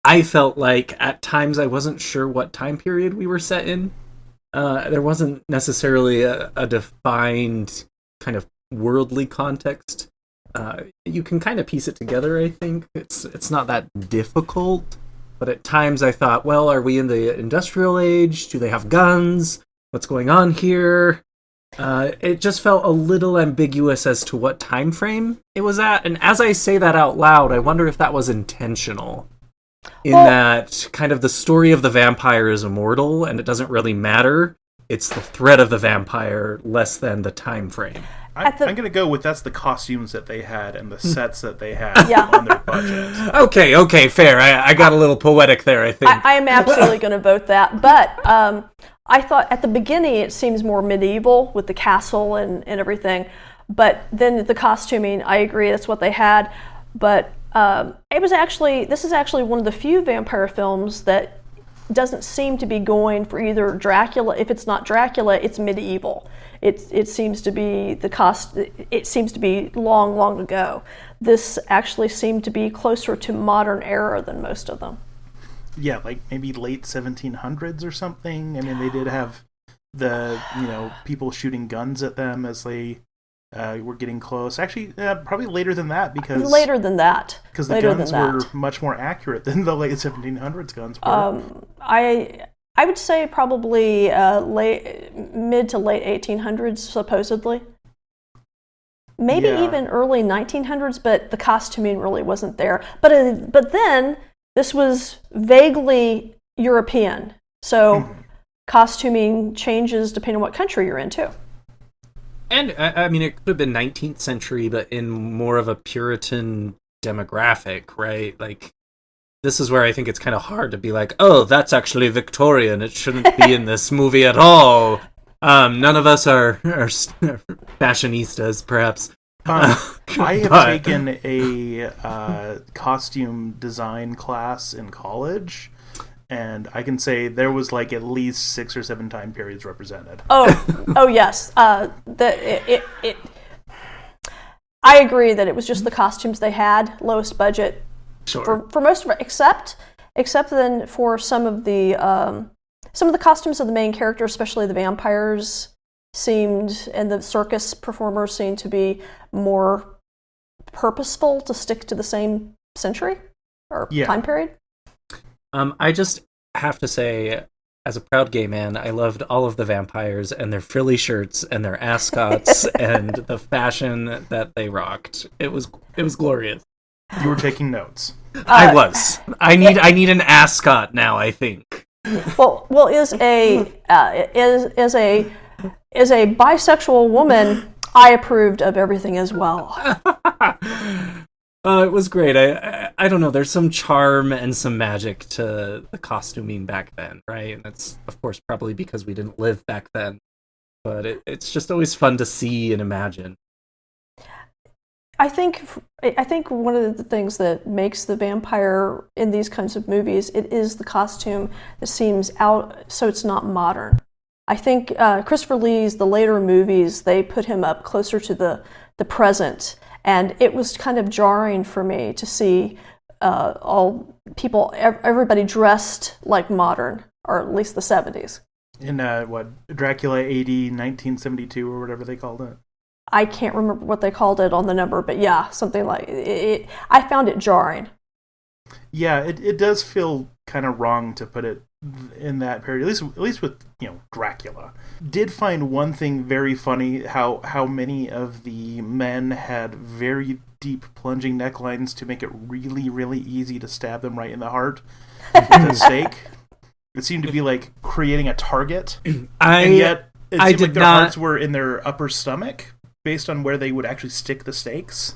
I felt like at times I wasn't sure what time period we were set in. There wasn't necessarily a defined kind of worldly context. You can kind of piece it together, I think. It's not that difficult, but at times I thought, well, are we in the industrial age? Do they have guns? What's going on here? It just felt a little ambiguous as to what time frame it was at, and as I say that out loud, I wonder if that was intentional. That kind of the story of the vampire is immortal, and it doesn't really matter. It's the threat of the vampire less than the time frame. I'm going to go with that's the costumes that they had and the sets that they had on their budget. Okay, fair. I got a little poetic there, I think. I am absolutely going to vote that. But I thought at the beginning it seems more medieval with the castle and everything. But then the costuming, I agree, that's what they had. But this is actually one of the few vampire films that doesn't seem to be going for either Dracula. If it's not Dracula, it's medieval. It seems to be it seems to be long ago. This actually seemed to be closer to modern era than most of them. Yeah, like maybe late 1700s or something. I mean, they did have the people shooting guns at them as they were getting close. Actually, probably later than that because the guns were much more accurate than the late 1700s guns were. I would say probably mid to late 1800s, supposedly. Maybe even early 1900s, but the costuming really wasn't there. But then this was vaguely European, so costuming changes depending on what country you're in too. And I mean, it could have been 19th century, but in more of a Puritan demographic, right? Like, this is where I think it's kind of hard to be like, oh, that's actually Victorian. It shouldn't be in this movie at all. None of us are fashionistas, perhaps. I have taken a costume design class in college, and I can say there was like at least 6 or 7 time periods represented. Oh yes. I agree that it was just the costumes they had, lowest budget. Sure. For most of it, except then for some of the costumes of the main characters, especially the vampires, and the circus performers seemed to be more purposeful to stick to the same century or time period. I just have to say, as a proud gay man, I loved all of the vampires and their frilly shirts and their ascots and the fashion that they rocked. It was glorious. You were taking notes. I was. I need an ascot now, I think. Well, as a bisexual woman, I approved of everything as well. It was great. I don't know. There's some charm and some magic to the costuming back then, right? And it's, of course, probably because we didn't live back then. But it's just always fun to see and imagine. I think one of the things that makes the vampire in these kinds of movies, it is the costume that seems out, so it's not modern. I think Christopher Lee's, the later movies, they put him up closer to the present, and it was kind of jarring for me to see everybody dressed like modern, or at least the 70s. In Dracula AD 1972 or whatever they called it? I can't remember what they called it on the number, but yeah, something like it. I found it jarring. Yeah, it does feel kind of wrong to put it in that period, at least with Dracula. Did find one thing very funny, how many of the men had very deep plunging necklines to make it really, really easy to stab them right in the heart with a stake. It seemed to be like creating a target, and yet it seemed like their hearts were in their upper stomach, based on where they would actually stick the stakes.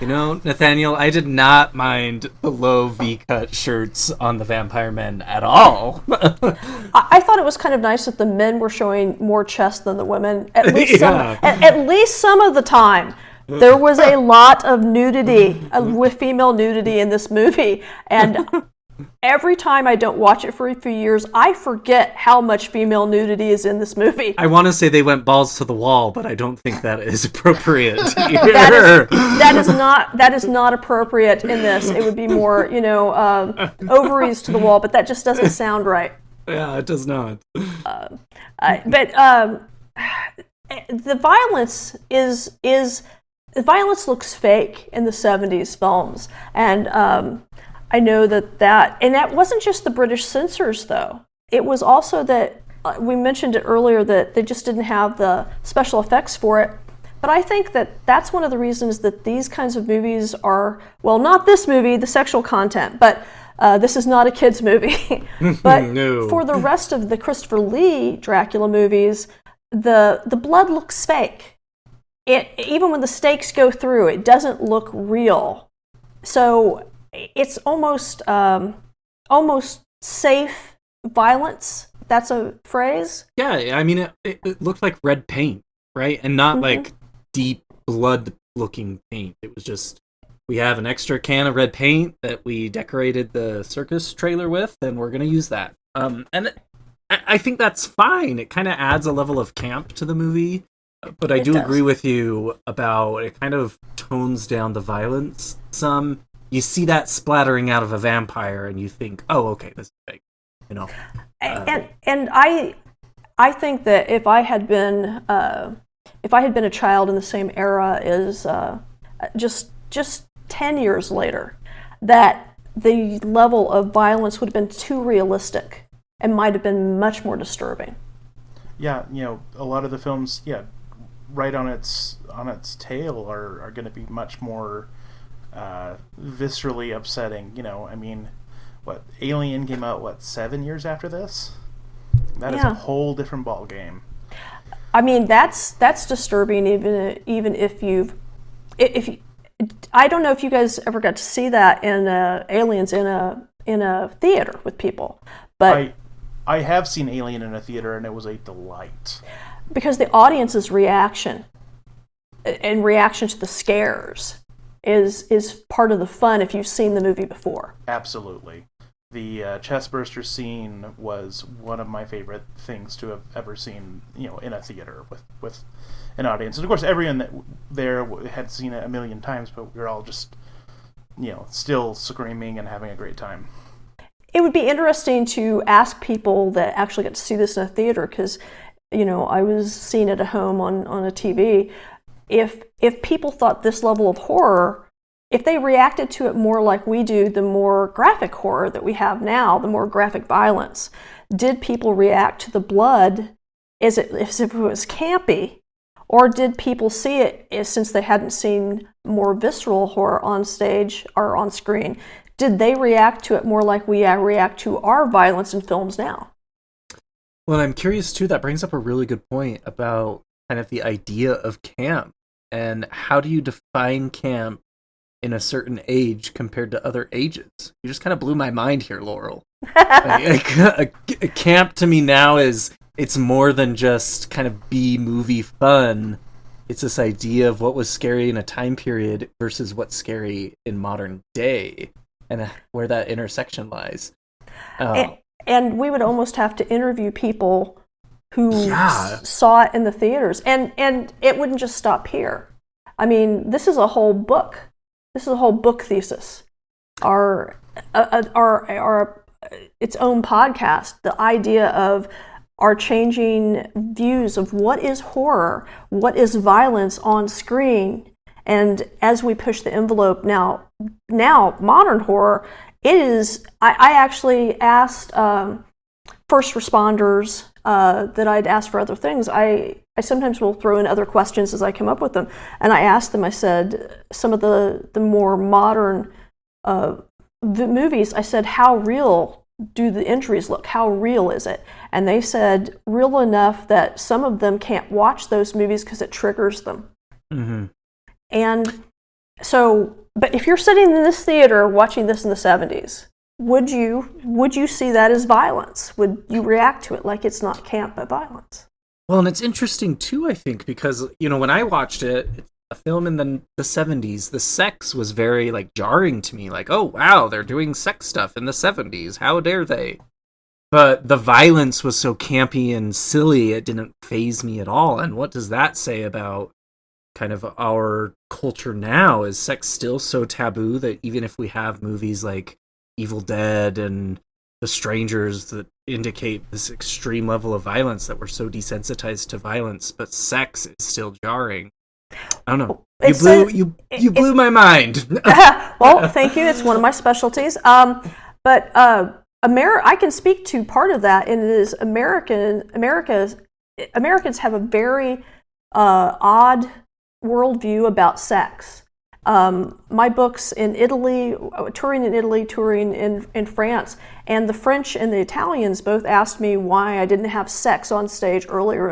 Nathaniel, I did not mind the low V-cut shirts on the vampire men at all. I thought it was kind of nice that the men were showing more chest than the women. At least some of the time. There was a lot of nudity, with female nudity in this movie. And every time I don't watch it for a few years, I forget how much female nudity is in this movie. I want to say they went balls to the wall, but I don't think that is appropriate here. That is not appropriate in this. It would be more, ovaries to the wall, but that just doesn't sound right. Yeah, it does not. The violence the violence looks fake in the 70s films, and I know that wasn't just the British censors, though. It was also that, we mentioned it earlier, that they just didn't have the special effects for it. But I think that that's one of the reasons that these kinds of movies are, well, not this movie, the sexual content, but this is not a kid's movie. But No. For the rest of the Christopher Lee Dracula movies, the blood looks fake. Even when the stakes go through, it doesn't look real. So it's almost safe violence. That's a phrase. Yeah, I mean, it looked like red paint, right? And not like deep blood-looking paint. It was just, we have an extra can of red paint that we decorated the Circus trailer with, and we're going to use that. And I think that's fine. It kind of adds a level of camp to the movie. But I do agree with you about it kind of tones down the violence some. You see that splattering out of a vampire and you think, oh, okay, this is fake. And I think that if I had been a child in the same era as just 10 years later, that the level of violence would have been too realistic and might have been much more disturbing. Yeah, a lot of the films, right on its tail are going to be much more viscerally upsetting. I mean, Alien came out 7 years after this? That is a whole different ball game. I mean, that's disturbing even if I don't know if you guys ever got to see that in Aliens in a theater with people, but I have seen Alien in a theater and it was a delight. Because the audience's reaction in reaction to the scares is part of the fun if you've seen the movie before. Absolutely. The chestburster scene was one of my favorite things to have ever seen, in a theater with an audience. And of course, everyone there had seen it a million times, but we were all just, still screaming and having a great time. It would be interesting to ask people that actually got to see this in a theater, because I was seeing it at home on a TV. If people thought this level of horror, if they reacted to it more like we do, the more graphic horror that we have now, the more graphic violence, did people react to the blood as if it was campy? Or did people see it, since they hadn't seen more visceral horror on stage or on screen, did they react to it more like we react to our violence in films now? Well, I'm curious too, that brings up a really good point about kind of the idea of camp, and how do you define camp in a certain age compared to other ages? You just kind of blew my mind here, Laurel. A camp to me now it's more than just kind of B-movie fun. It's this idea of what was scary in a time period versus what's scary in modern day, and where that intersection lies. And we would almost have to interview people who saw it in the theaters. And it wouldn't just stop here. I mean, this is a whole book. This is a whole book thesis. Our its own podcast, the idea of our changing views of what is horror, what is violence on screen. And as we push the envelope now modern horror, it is, I actually asked first responders that I'd asked for other things. I sometimes will throw in other questions as I come up with them. And I asked them, I said, some of the more modern movies, I said, how real do the injuries look? How real is it? And they said, real enough that some of them can't watch those movies because it triggers them. Mm-hmm. And So, but if you're sitting in this theater watching this in the 70s, would you see that as violence? Would you react to it like it's not camp but violence? Well, and it's interesting too, I think, because, when I watched it, a film in the 70s, the sex was very, jarring to me. Like, oh, wow, they're doing sex stuff in the 70s. How dare they? But the violence was so campy and silly, it didn't faze me at all. And what does that say about kind of our culture now? Is sex still so taboo that even if we have movies like Evil Dead and The Strangers that indicate this extreme level of violence, that we're so desensitized to violence, but sex is still jarring? I don't know. You blew my mind. Well, thank you. It's one of my specialties. But I can speak to part of that, and it is Americans have a very odd worldview about sex. My books in Italy, touring in France, and the French and the Italians both asked me why I didn't have sex on stage earlier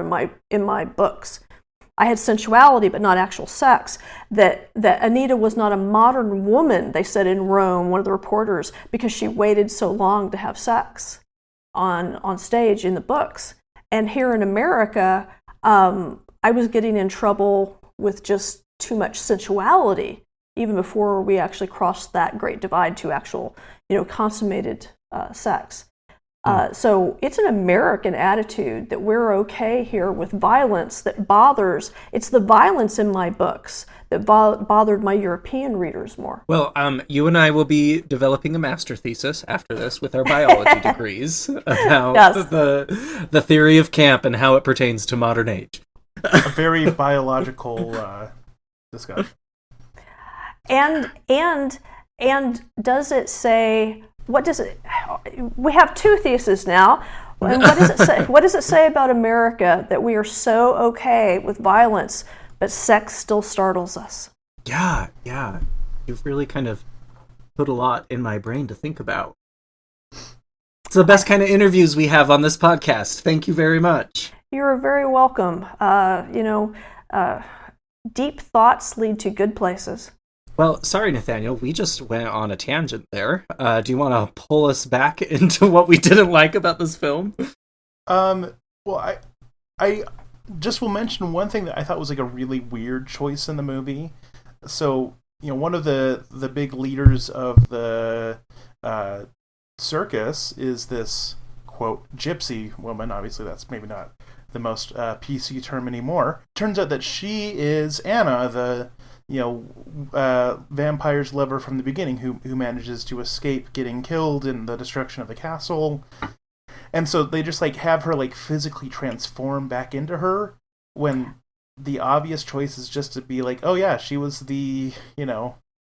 in my books. I had sensuality, but not actual sex. That Anita was not a modern woman, they said in Rome, one of the reporters, because she waited so long to have sex on stage in the books. And here in America, I was getting in trouble with just too much sensuality, even before we actually crossed that great divide to actual, consummated sex. So it's an American attitude that we're okay here with violence that bothers. It's the violence in my books that bothered my European readers more. Well, you and I will be developing a master thesis after this with our biology degrees about the theory of camp and how it pertains to modern age. A very biological discussion. And does it say? What does it? We have two theses now. And what does it say? What does it say about America that we are so okay with violence, but sex still startles us? Yeah. You've really kind of put a lot in my brain to think about. It's the best kind of interviews we have on this podcast. Thank you very much. You're very welcome. Deep thoughts lead to good places. Well, sorry, Nathaniel, we just went on a tangent there. Do you want to pull us back into what we didn't like about this film? Well, I just will mention one thing that I thought was a really weird choice in the movie. So, one of the big leaders of the circus is this, quote, gypsy woman. Obviously, that's maybe not the most PC term anymore. Turns out that she is Anna, the vampire's lover from the beginning, who manages to escape getting killed in the destruction of the castle. And so they just have her physically transform back into her, when the obvious choice is just to be oh yeah, she was the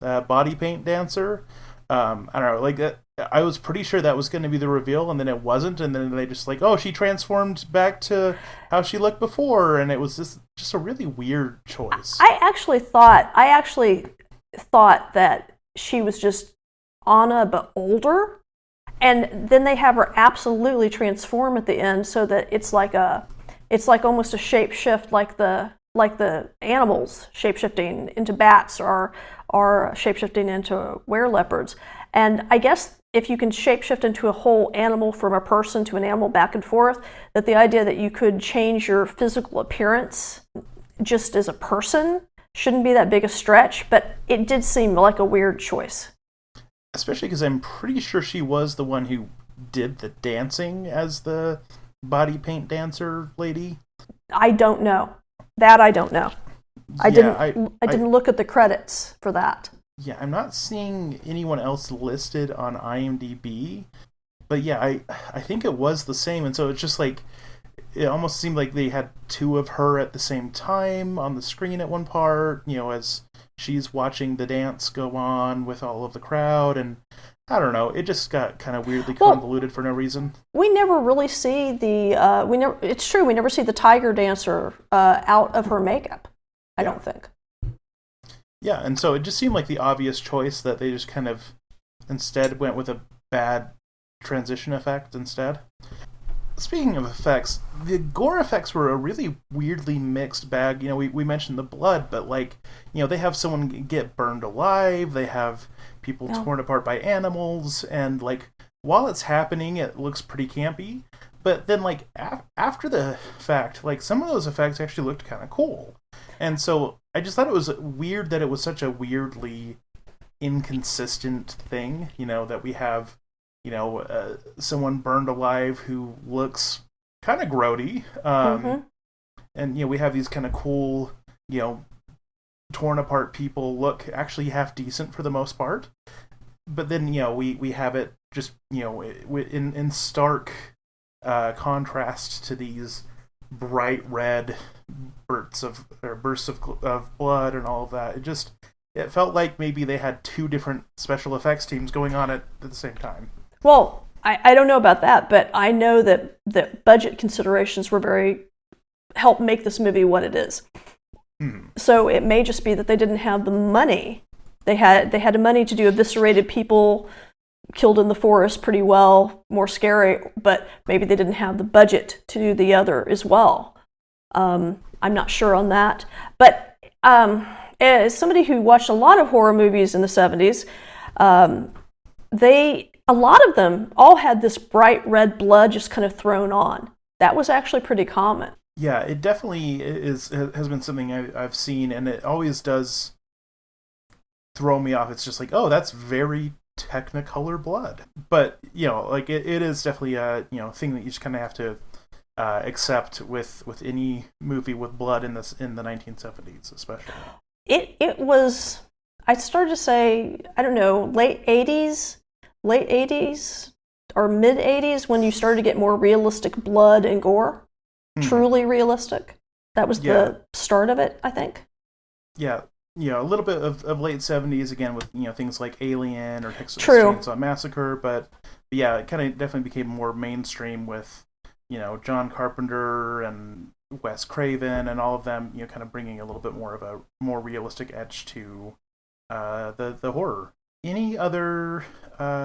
body paint dancer. I don't know, I was pretty sure that was going to be the reveal, and then it wasn't, and then they just oh, she transformed back to how she looked before, and it was just a really weird choice. I actually thought that she was just Anna but older, and then they have her absolutely transform at the end, so that it's almost a shape shift, like the animals shape-shifting into bats or shape-shifting into were-leopards. And I guess if you can shape-shift into a whole animal from a person to an animal back and forth, that the idea that you could change your physical appearance just as a person shouldn't be that big a stretch, but it did seem like a weird choice. Especially because I'm pretty sure she was the one who did the dancing as the body paint dancer lady. I don't know. That I don't know. I didn't look at the credits for that. Yeah, I'm not seeing anyone else listed on IMDb, but yeah, I think it was the same, and so it's just it almost seemed like they had two of her at the same time on the screen at one part, as she's watching the dance go on with all of the crowd, and I don't know, it just got kind of weirdly convoluted for no reason. We never really see it's true, we never see the tiger dancer out of her makeup, I don't think. Yeah, and so it just seemed like the obvious choice that they just kind of instead went with a bad transition effect instead. speaking of effects, the gore effects were a really weirdly mixed bag. You know, we mentioned the blood, but like, you know, they have someone get burned alive, they have people torn apart by animals, and like, while it's happening, it looks pretty campy. But then, like, after the fact, like, some of those effects actually looked kind of cool. And so I just thought it was weird that it was such a weirdly inconsistent thing, you know, that we have, you know, someone burned alive who looks kind of grody. And, you know, we have these kind of cool, you know, torn apart people look actually half decent for the most part. But then, you know, we have it just, you know, in stark contrast to these bright red bursts of blood and all of that. It felt like maybe they had two different special effects teams going on at the same time. Well, I don't know about that, but I know that budget considerations were helped make this movie what it is. So it may just be that they didn't have the money. They had the money to do eviscerated people killed in the forest pretty well, more scary, but maybe they didn't have the budget to do the other as well. I'm not sure on that. But as somebody who watched a lot of horror movies in the 70s, a lot of them all had this bright red blood just kind of thrown on. That was actually pretty common. Yeah, it definitely has been something I've seen, and it always does throw me off. It's just like, oh, that's very Technicolor blood. But, you know, like it is definitely a, you know, thing that you just kind of have to accept with any movie with blood in the 1970s, especially. It was, I started to say, I don't know, late 80s or mid 80s when you started to get more realistic blood and gore. Truly realistic. That was the start of it, I think. Yeah. Yeah, a little bit of late 70s again with, you know, things like Alien or Texas Chainsaw Massacre, but yeah, it kind of definitely became more mainstream with, you know, John Carpenter and Wes Craven and all of them, you know, kind of bringing a little bit more of a more realistic edge to the horror. Any other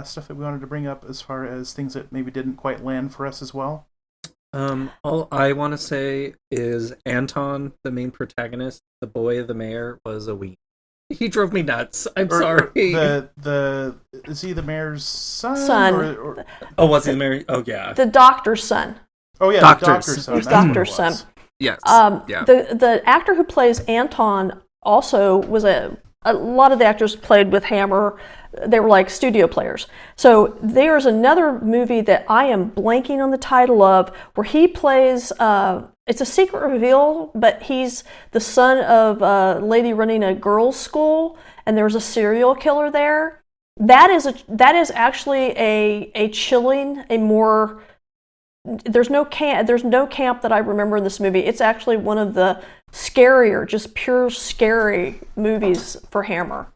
stuff that we wanted to bring up as far as things that maybe didn't quite land for us as well? All I want to say is Anton, the main protagonist, the boy of the mayor, was a weenie. He drove me nuts. I'm sorry. Is he the mayor's son? Oh, was he the mayor? Oh, yeah. The doctor's son. Oh, yeah, doctor's son. He's doctor's son. Yes. Yeah. The actor who plays Anton also was a lot of the actors played with Hammer. They were like studio players. So there's another movie that I am blanking on the title of where he plays, it's a secret reveal, but he's the son of a lady running a girls' school, and there's a serial killer there. That is actually a chilling, a more, there's no camp that I remember in this movie. It's actually one of the scarier, just pure scary movies for Hammer.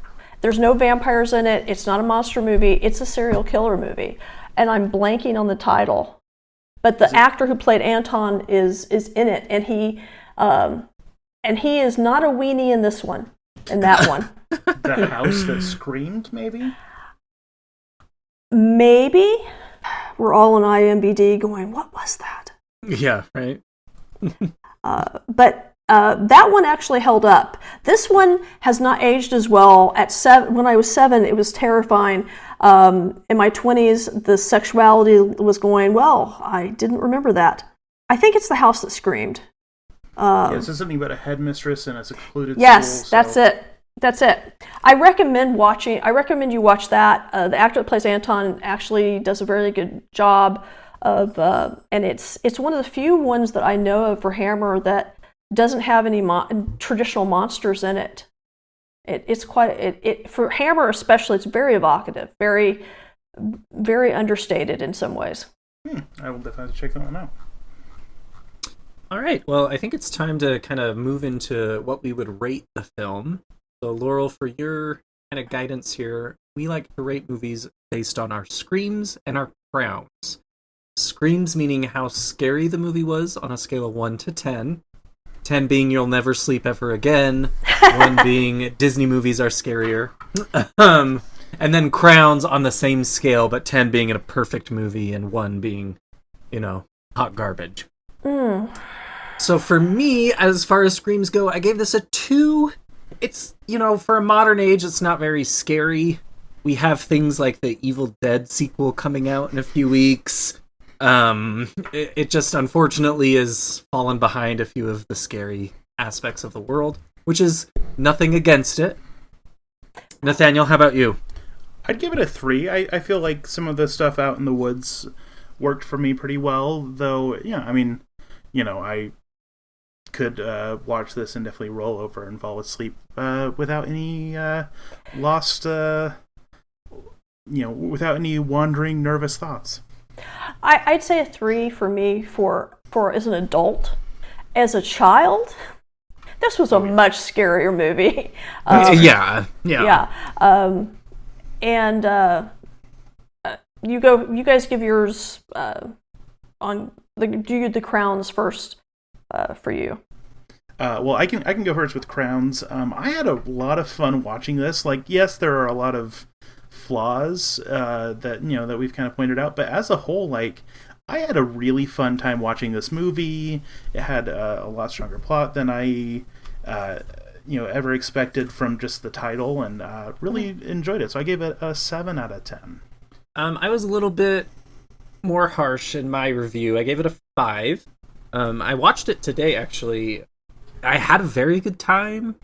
There's no vampires in it. It's not a monster movie. It's a serial killer movie. And I'm blanking on the title. But the actor who played Anton is in it. And he is not a weenie in this one. In that one. The House That Screamed, maybe? Maybe. We're all on IMDb going, what was that? Yeah, right. But that one actually held up. This one has not aged as well. When I was 7, it was terrifying. In my 20s, the sexuality was going, well, I didn't remember that. I think it's The House That Screamed. Yeah, so something about a headmistress in a secluded yes, school. Yes, that's it. I recommend you watch that. The actor that plays Anton actually does a very good job of, and it's one of the few ones that I know of for Hammer that doesn't have any traditional monsters in it. It's quite for Hammer especially. It's very evocative, very, very understated in some ways. I will definitely check that one out. All right. Well, I think it's time to kind of move into what we would rate the film. So, Laurel, for your kind of guidance here, we like to rate movies based on our screams and our crowns. Screams meaning how scary the movie was on a scale of 1 to 10. 10 being you'll never sleep ever again. 1 being Disney movies are scarier. And then crowns on the same scale, but 10 being a perfect movie and 1 being, you know, hot garbage. Mm. So for me, as far as screams go, I gave this a 2. It's, for a modern age, it's not very scary. We have things like the Evil Dead sequel coming out in a few weeks. It just unfortunately is fallen behind a few of the scary aspects of the world, which is nothing against it. Nathaniel, how about you? I'd give it a 3. I feel like some of the stuff out in the woods worked for me pretty well, though, I could watch this and definitely roll over and fall asleep without any without any wandering nervous thoughts. I'd say a 3 for me for as an adult. As a child, this was a much scarier movie. Yeah. You guys give yours on the crowns first for you. Well, I can go first with crowns. I had a lot of fun watching this. Like, yes, there are a lot of flaws that we've kind of pointed out, but as a whole, like, I had a really fun time watching this movie. It had a lot stronger plot than I ever expected from just the title, and really enjoyed it. So I gave it a 7 out of 10. I was a little bit more harsh in my review. I gave it a 5. I watched it today, actually. I had a very good time.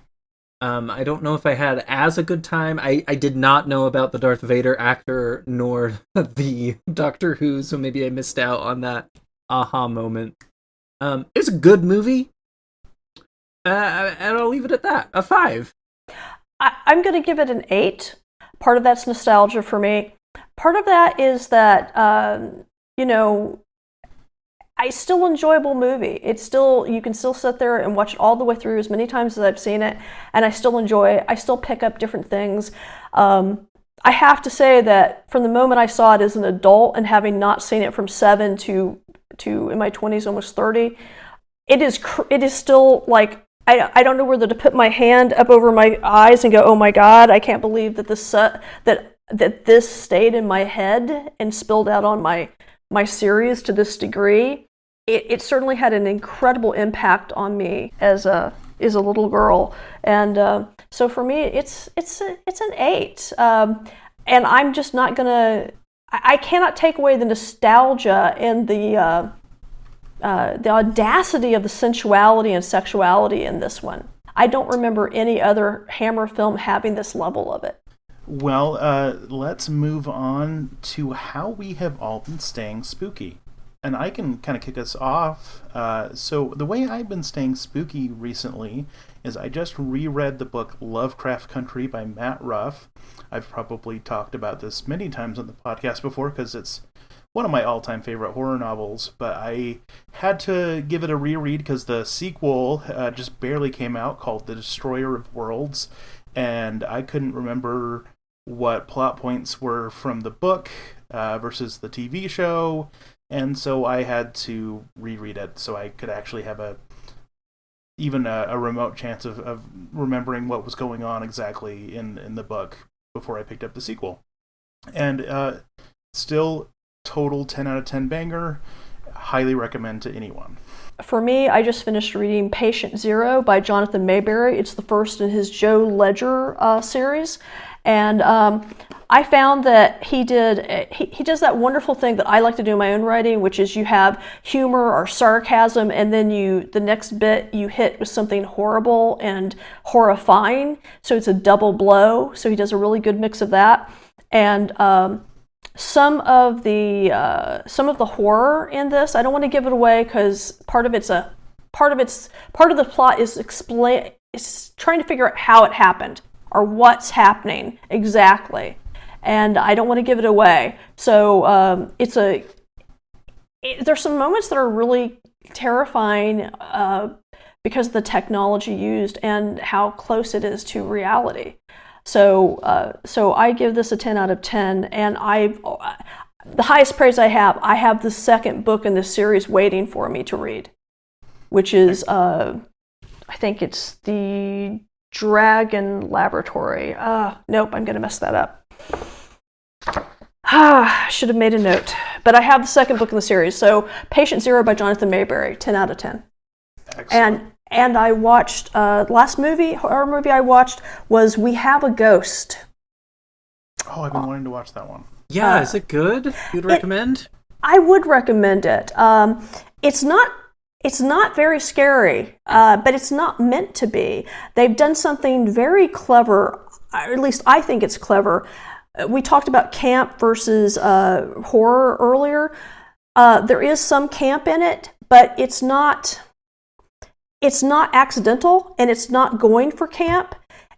I don't know if I had as a good time. I did not know about the Darth Vader actor nor the Doctor Who, so maybe I missed out on that aha moment. It was a good movie. And I'll leave it at that. A 5. I'm going to give it an 8. Part of that's nostalgia for me. Part of that is that, it's still an enjoyable movie. You can still sit there and watch it all the way through as many times as I've seen it, and I still enjoy it. I still pick up different things. I have to say that from the moment I saw it as an adult and having not seen it from 7 to in my 20s, almost 30, it is still like, I don't know whether to put my hand up over my eyes and go, oh my God, I can't believe that this stayed in my head and spilled out on my series to this degree. It certainly had an incredible impact on me as a little girl, and so for me, it's an 8. And I'm just not gonna. I cannot take away the nostalgia and the audacity of the sensuality and sexuality in this one. I don't remember any other Hammer film having this level of it. Well, let's move on to how we have all been staying spooky. And I can kind of kick us off. So the way I've been staying spooky recently is I just reread the book Lovecraft Country by Matt Ruff. I've probably talked about this many times on the podcast before because it's one of my all-time favorite horror novels, but I had to give it a reread because the sequel just barely came out, called The Destroyer of Worlds, and I couldn't remember what plot points were from the book versus the TV show, and so I had to reread it so I could actually have even a remote chance of remembering what was going on exactly in the book before I picked up the sequel. And still, total 10 out of 10 banger. Highly recommend to anyone. For me, I just finished reading Patient Zero by Jonathan Mayberry. It's the first in his Joe Ledger series. And I found that he does that wonderful thing that I like to do in my own writing, which is you have humor or sarcasm, and then the next bit you hit with something horrible and horrifying. So it's a double blow. So he does a really good mix of that. And some of the horror in this, I don't want to give it away because part of the plot is trying to figure out how it happened or what's happening exactly, and I don't want to give it away. So there's some moments that are really terrifying because of the technology used and how close it is to reality. So I give this a 10 out of 10, and the highest praise I have the second book in this series waiting for me to read, which is I think it's the Dragon Laboratory. Nope, I'm gonna mess that up. Should have made a note, But I have the second book in the series. So Patient Zero by Jonathan Mayberry, 10 out of 10. Excellent. And I watched, last horror movie I watched was We Have a Ghost. Oh, I've been wanting to watch that one. Yeah, is it good? You'd recommend? I would recommend it. It's not very scary, but it's not meant to be. They've done something very clever, or at least I think it's clever. We talked about camp versus horror earlier. There is some camp in it, but it's not accidental, and it's not going for camp.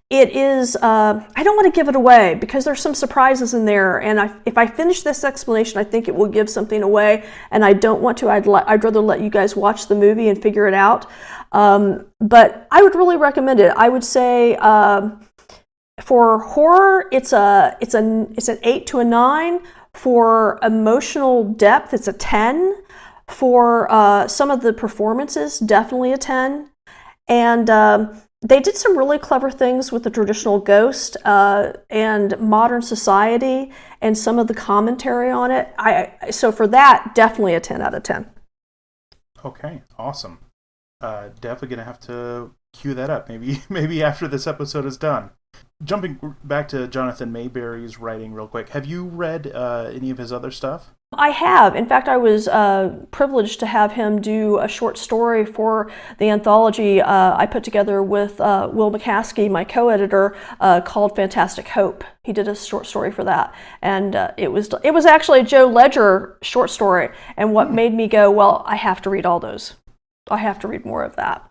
It is, I don't want to give it away because there's some surprises in there, and if I finish this explanation, I think it will give something away, and I don't want to. I'd rather let you guys watch the movie and figure it out. But I would really recommend it. I would say for horror, it's an 8 to a 9. For emotional depth, it's a 10. For some of the performances, definitely a 10. And they did some really clever things with the traditional ghost and modern society and some of the commentary on it. So for that, definitely a 10 out of 10. Okay, awesome. Definitely going to have to cue that up, maybe after this episode is done. Jumping back to Jonathan Mayberry's writing real quick, have you read any of his other stuff? I have. In fact, I was privileged to have him do a short story for the anthology I put together with Will McCaskey, my co-editor, called Fantastic Hope. He did a short story for that, and it was actually a Joe Ledger short story. And what made me go, well, I have to read all those. I have to read more of that.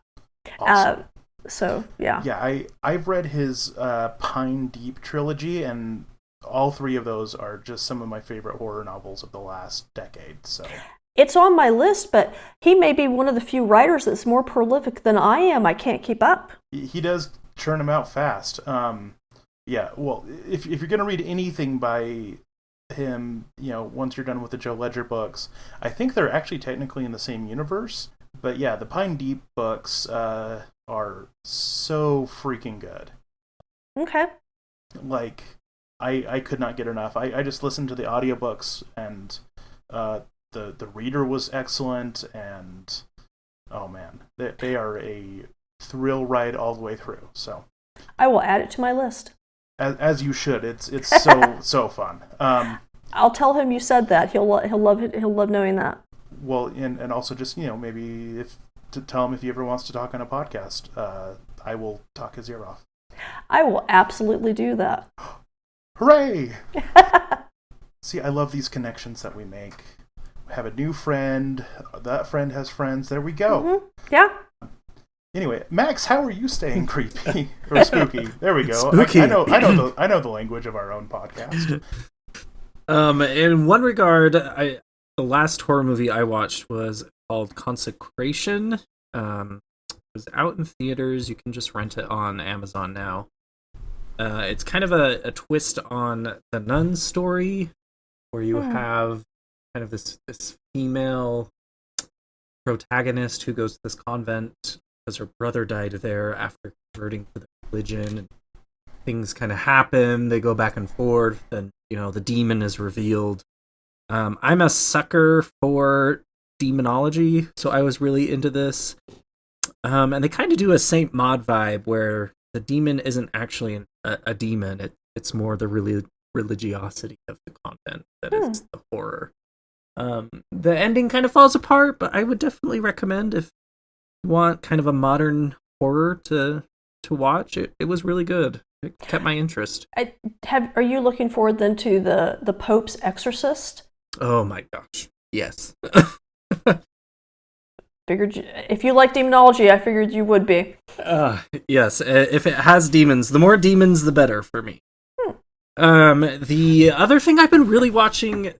Awesome. So yeah. Yeah, I've read his Pine Deep trilogy, and all three of those are just some of my favorite horror novels of the last decade. So it's on my list, but he may be one of the few writers that's more prolific than I am. I can't keep up. He does churn them out fast. Yeah, well, if you're going to read anything by him, once you're done with the Joe Ledger books, I think they're actually technically in the same universe. But yeah, the Pine Deep books are so freaking good. Okay. Like, I could not get enough. I just listened to the audiobooks, and the reader was excellent, and oh man, they are a thrill ride all the way through. So I will add it to my list. As you should. It's so fun. I'll tell him you said that. He'll love it. He'll love knowing that. Well, and also just maybe to tell him if he ever wants to talk on a podcast, I will talk his ear off. I will absolutely do that. Hooray! See, I love these connections that we make. We have a new friend. That friend has friends. There we go. Mm-hmm. Yeah. Anyway, Max, how are you staying creepy or spooky? There we go. Spooky. I know the language of our own podcast. In one regard, the last horror movie I watched was called Consecration. It was out in theaters. You can just rent it on Amazon now. It's kind of a twist on the Nun story, where you have kind of this female protagonist who goes to this convent because her brother died there after converting to the religion. And things kind of happen. They go back and forth, and the demon is revealed. I'm a sucker for demonology, so I was really into this. And they kind of do a Saint Maud vibe, where the demon isn't actually a demon. It's more the religiosity of the content that is the horror. The ending kind of falls apart, but I would definitely recommend if you want kind of a modern horror to watch. It was really good. It kept my interest. Are you looking forward then to the Pope's Exorcist? Oh my gosh, yes. Figured if you like demonology, I figured you would be. Yes, if it has demons, the more demons, the better for me. The other thing I've been really watching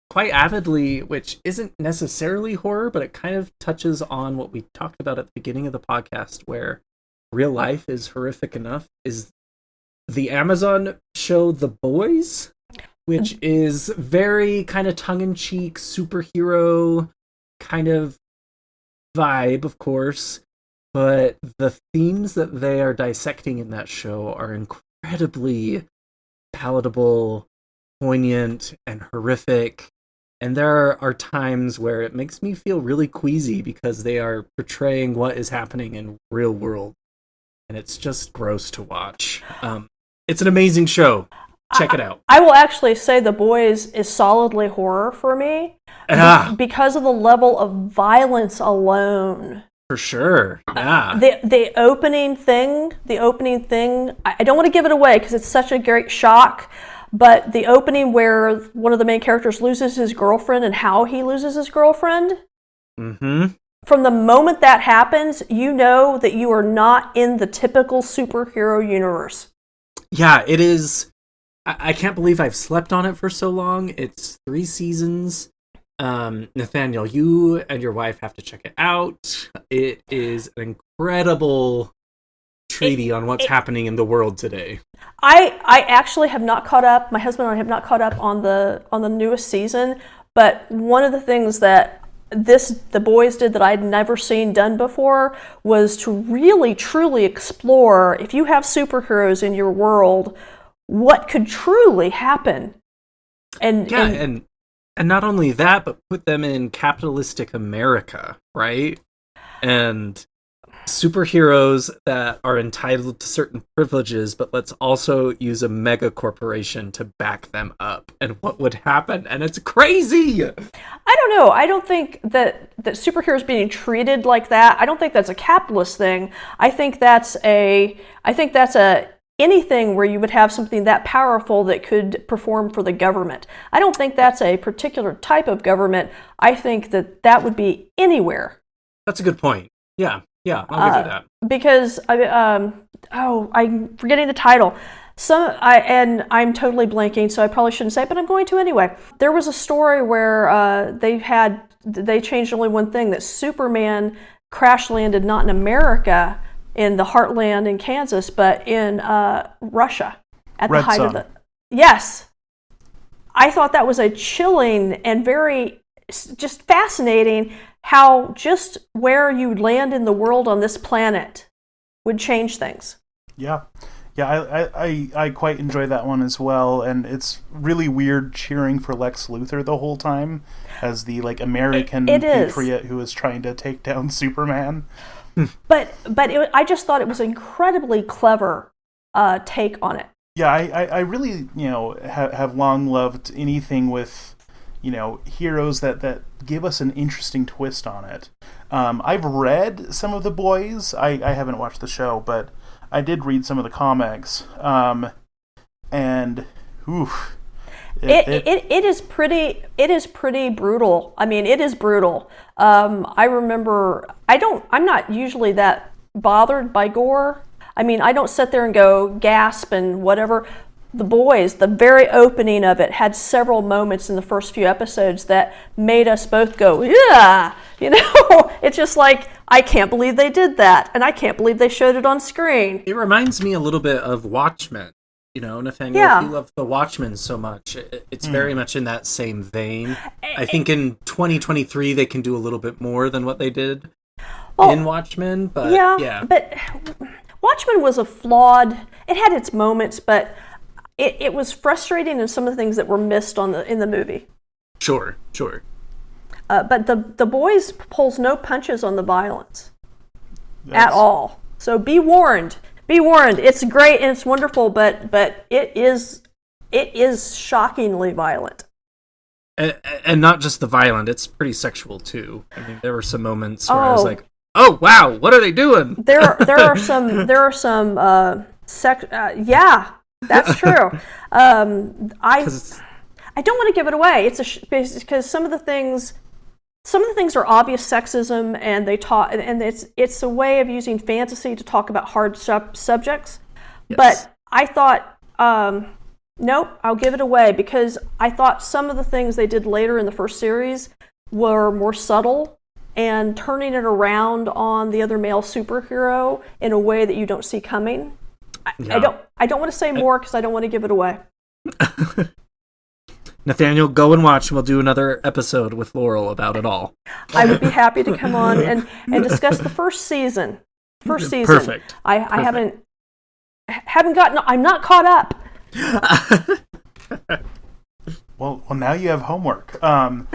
quite avidly, which isn't necessarily horror, but it kind of touches on what we talked about at the beginning of the podcast, where real life is horrific enough, is the Amazon show The Boys, which is very kind of tongue-in-cheek superhero kind of vibe, of course, but the themes that they are dissecting in that show are incredibly palatable, poignant, and horrific. And there are times where it makes me feel really queasy because they are portraying what is happening in real world. And it's just gross to watch. It's an amazing show. Check it out. I will actually say The Boys is solidly horror for me because of the level of violence alone. For sure. Yeah. The opening thing, I don't want to give it away because it's such a great shock, but the opening where one of the main characters loses his girlfriend and how he loses his girlfriend. Mm-hmm. From the moment that happens, you know that you are not in the typical superhero universe. Yeah, it is. I can't believe I've slept on it for so long. It's 3 seasons. Nathaniel, you and your wife have to check it out. It is an incredible treatise on what's happening in the world today. I actually have not caught up. My husband and I have not caught up on the newest season. But one of the things that The Boys did that I'd never seen done before was to really truly explore, if you have superheroes in your world, what could truly happen. And not only that, but put them in capitalistic America, right? And superheroes that are entitled to certain privileges, but let's also use a mega corporation to back them up. And what would happen? And it's crazy! I don't know. I don't think that superheroes being treated like that, I don't think that's a capitalist thing. I think that's anything where you would have something that powerful that could perform for the government. I don't think that's a particular type of government. I think that would be anywhere. That's a good point. Yeah, I'll give you that. Because I'm forgetting the title. I'm totally blanking, so I probably shouldn't say it, but I'm going to anyway. There was a story where they changed only one thing, that Superman crash landed not in America, in the heartland in Kansas, but in Russia at the height of the... Yes. I thought that was a chilling and very just fascinating how just where you land in the world on this planet would change things. Yeah. Yeah, I quite enjoy that one as well, and it's really weird cheering for Lex Luthor the whole time as the American patriot who is trying to take down Superman. But I just thought it was an incredibly clever take on it. Yeah, I really have long loved anything with heroes that give us an interesting twist on it. I've read some of The Boys. I haven't watched the show, but I did read some of the comics. And oof. It is pretty brutal. I mean, it is brutal. I remember I'm not usually that bothered by gore. I mean, I don't sit there and go gasp and whatever. The Boys, the very opening of it, had several moments in the first few episodes that made us both go, yeah, it's just like, I can't believe they did that, and I can't believe they showed it on screen. It reminds me a little bit of Watchmen. Nathaniel, if you love The Watchmen so much, it's very much in that same vein. I think in 2023 they can do a little bit more than what they did in Watchmen, but yeah. But Watchmen was it had its moments, but it was frustrating in some of the things that were missed in the movie. Sure. But the Boys pulls no punches on the violence at all. So be warned. Be warned. It's great and it's wonderful, but it is shockingly violent. And not just the violent; it's pretty sexual too. I mean, there were some moments where I was like, "Oh wow, what are they doing?" There are some yeah, that's true. I don't want to give it away. Because some of the things are obvious sexism, and it's a way of using fantasy to talk about hard subjects. Yes. But I thought, nope, I'll give it away, because I thought some of the things they did later in the first series were more subtle and turning it around on the other male superhero in a way that you don't see coming. Yeah. I don't want to say more because I don't want to give it away. Nathaniel, go and watch. We'll do another episode with Laurel about it all. I would be happy to come on and discuss the first season. Perfect. I haven't gotten. I'm not caught up. Well, now you have homework. No.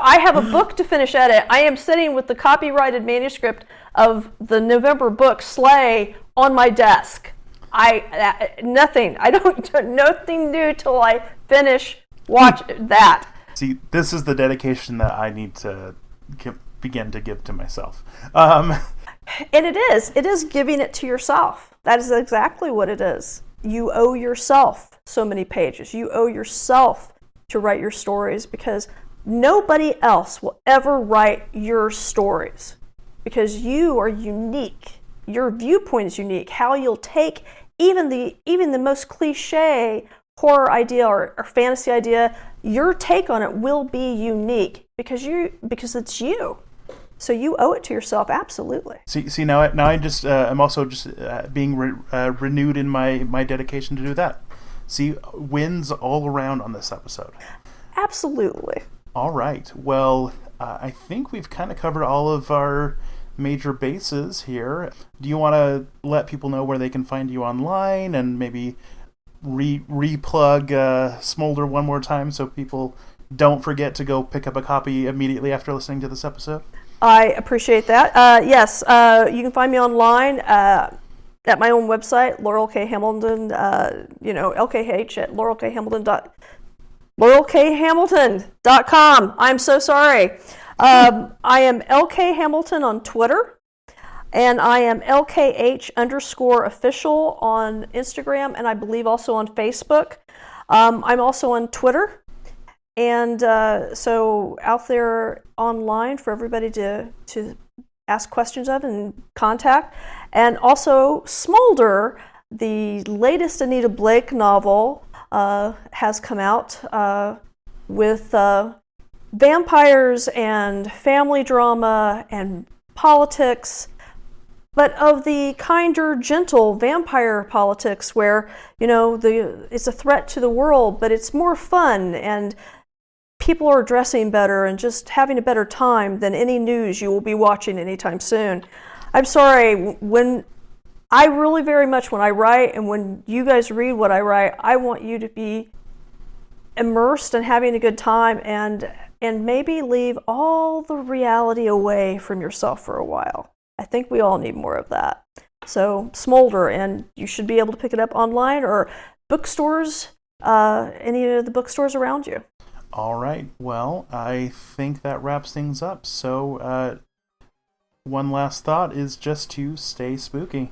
I have a book to finish edit. I am sitting with the copyrighted manuscript of the November book, Slay, on my desk. Nothing. I don't do nothing new till I finish watch that. See, this is the dedication that I need to begin to give to myself. And it is giving it to yourself. That is exactly what it is. You owe yourself so many pages. You owe yourself to write your stories, because nobody else will ever write your stories, because you are unique. Your viewpoint is unique. How you'll take even the most cliche horror idea or fantasy idea, your take on it will be unique because it's you. So you owe it to yourself, absolutely. See now I just I'm also just being renewed in my dedication to do that. See, wins all around on this episode. Absolutely. All right. Well, I think we've kind of covered all of our major bases here. Do you want to let people know where they can find you online, and maybe re-plug Smolder one more time so people don't forget to go pick up a copy immediately after listening to this episode? I appreciate that. Yes, you can find me online at my own website, Laurell K. Hamilton, LKH at laurellkhamilton.com. I'm so sorry. I am LK Hamilton on Twitter, and I am LKH_official on Instagram, and I believe also on Facebook. I'm also on Twitter. And so out there online for everybody to ask questions of and contact. And also Smolder, the latest Anita Blake novel, has come out with vampires and family drama and politics, but of the kinder, gentle vampire politics where, it's a threat to the world, but it's more fun and people are dressing better and just having a better time than any news you will be watching anytime soon. I'm sorry, when I really very much, when I write and when you guys read what I write, I want you to be immersed and having a good time and maybe leave all the reality away from yourself for a while. I think we all need more of that. So Smolder, and you should be able to pick it up online or bookstores, any of the bookstores around you. All right. Well, I think that wraps things up. So, one last thought is just to stay spooky.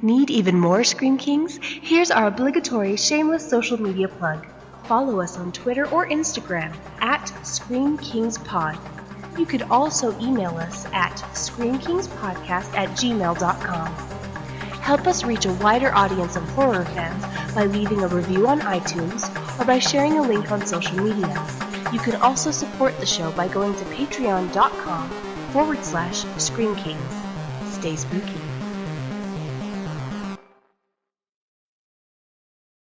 Need even more Scream Kings? Here's our obligatory shameless social media plug. Follow us on Twitter or Instagram at ScreamKingsPod. You could also email us at screamkingspodcast@gmail.com. Help us reach a wider audience of horror fans by leaving a review on iTunes or by sharing a link on social media. You can also support the show by going to patreon.com/ScreamKings. Stay spooky.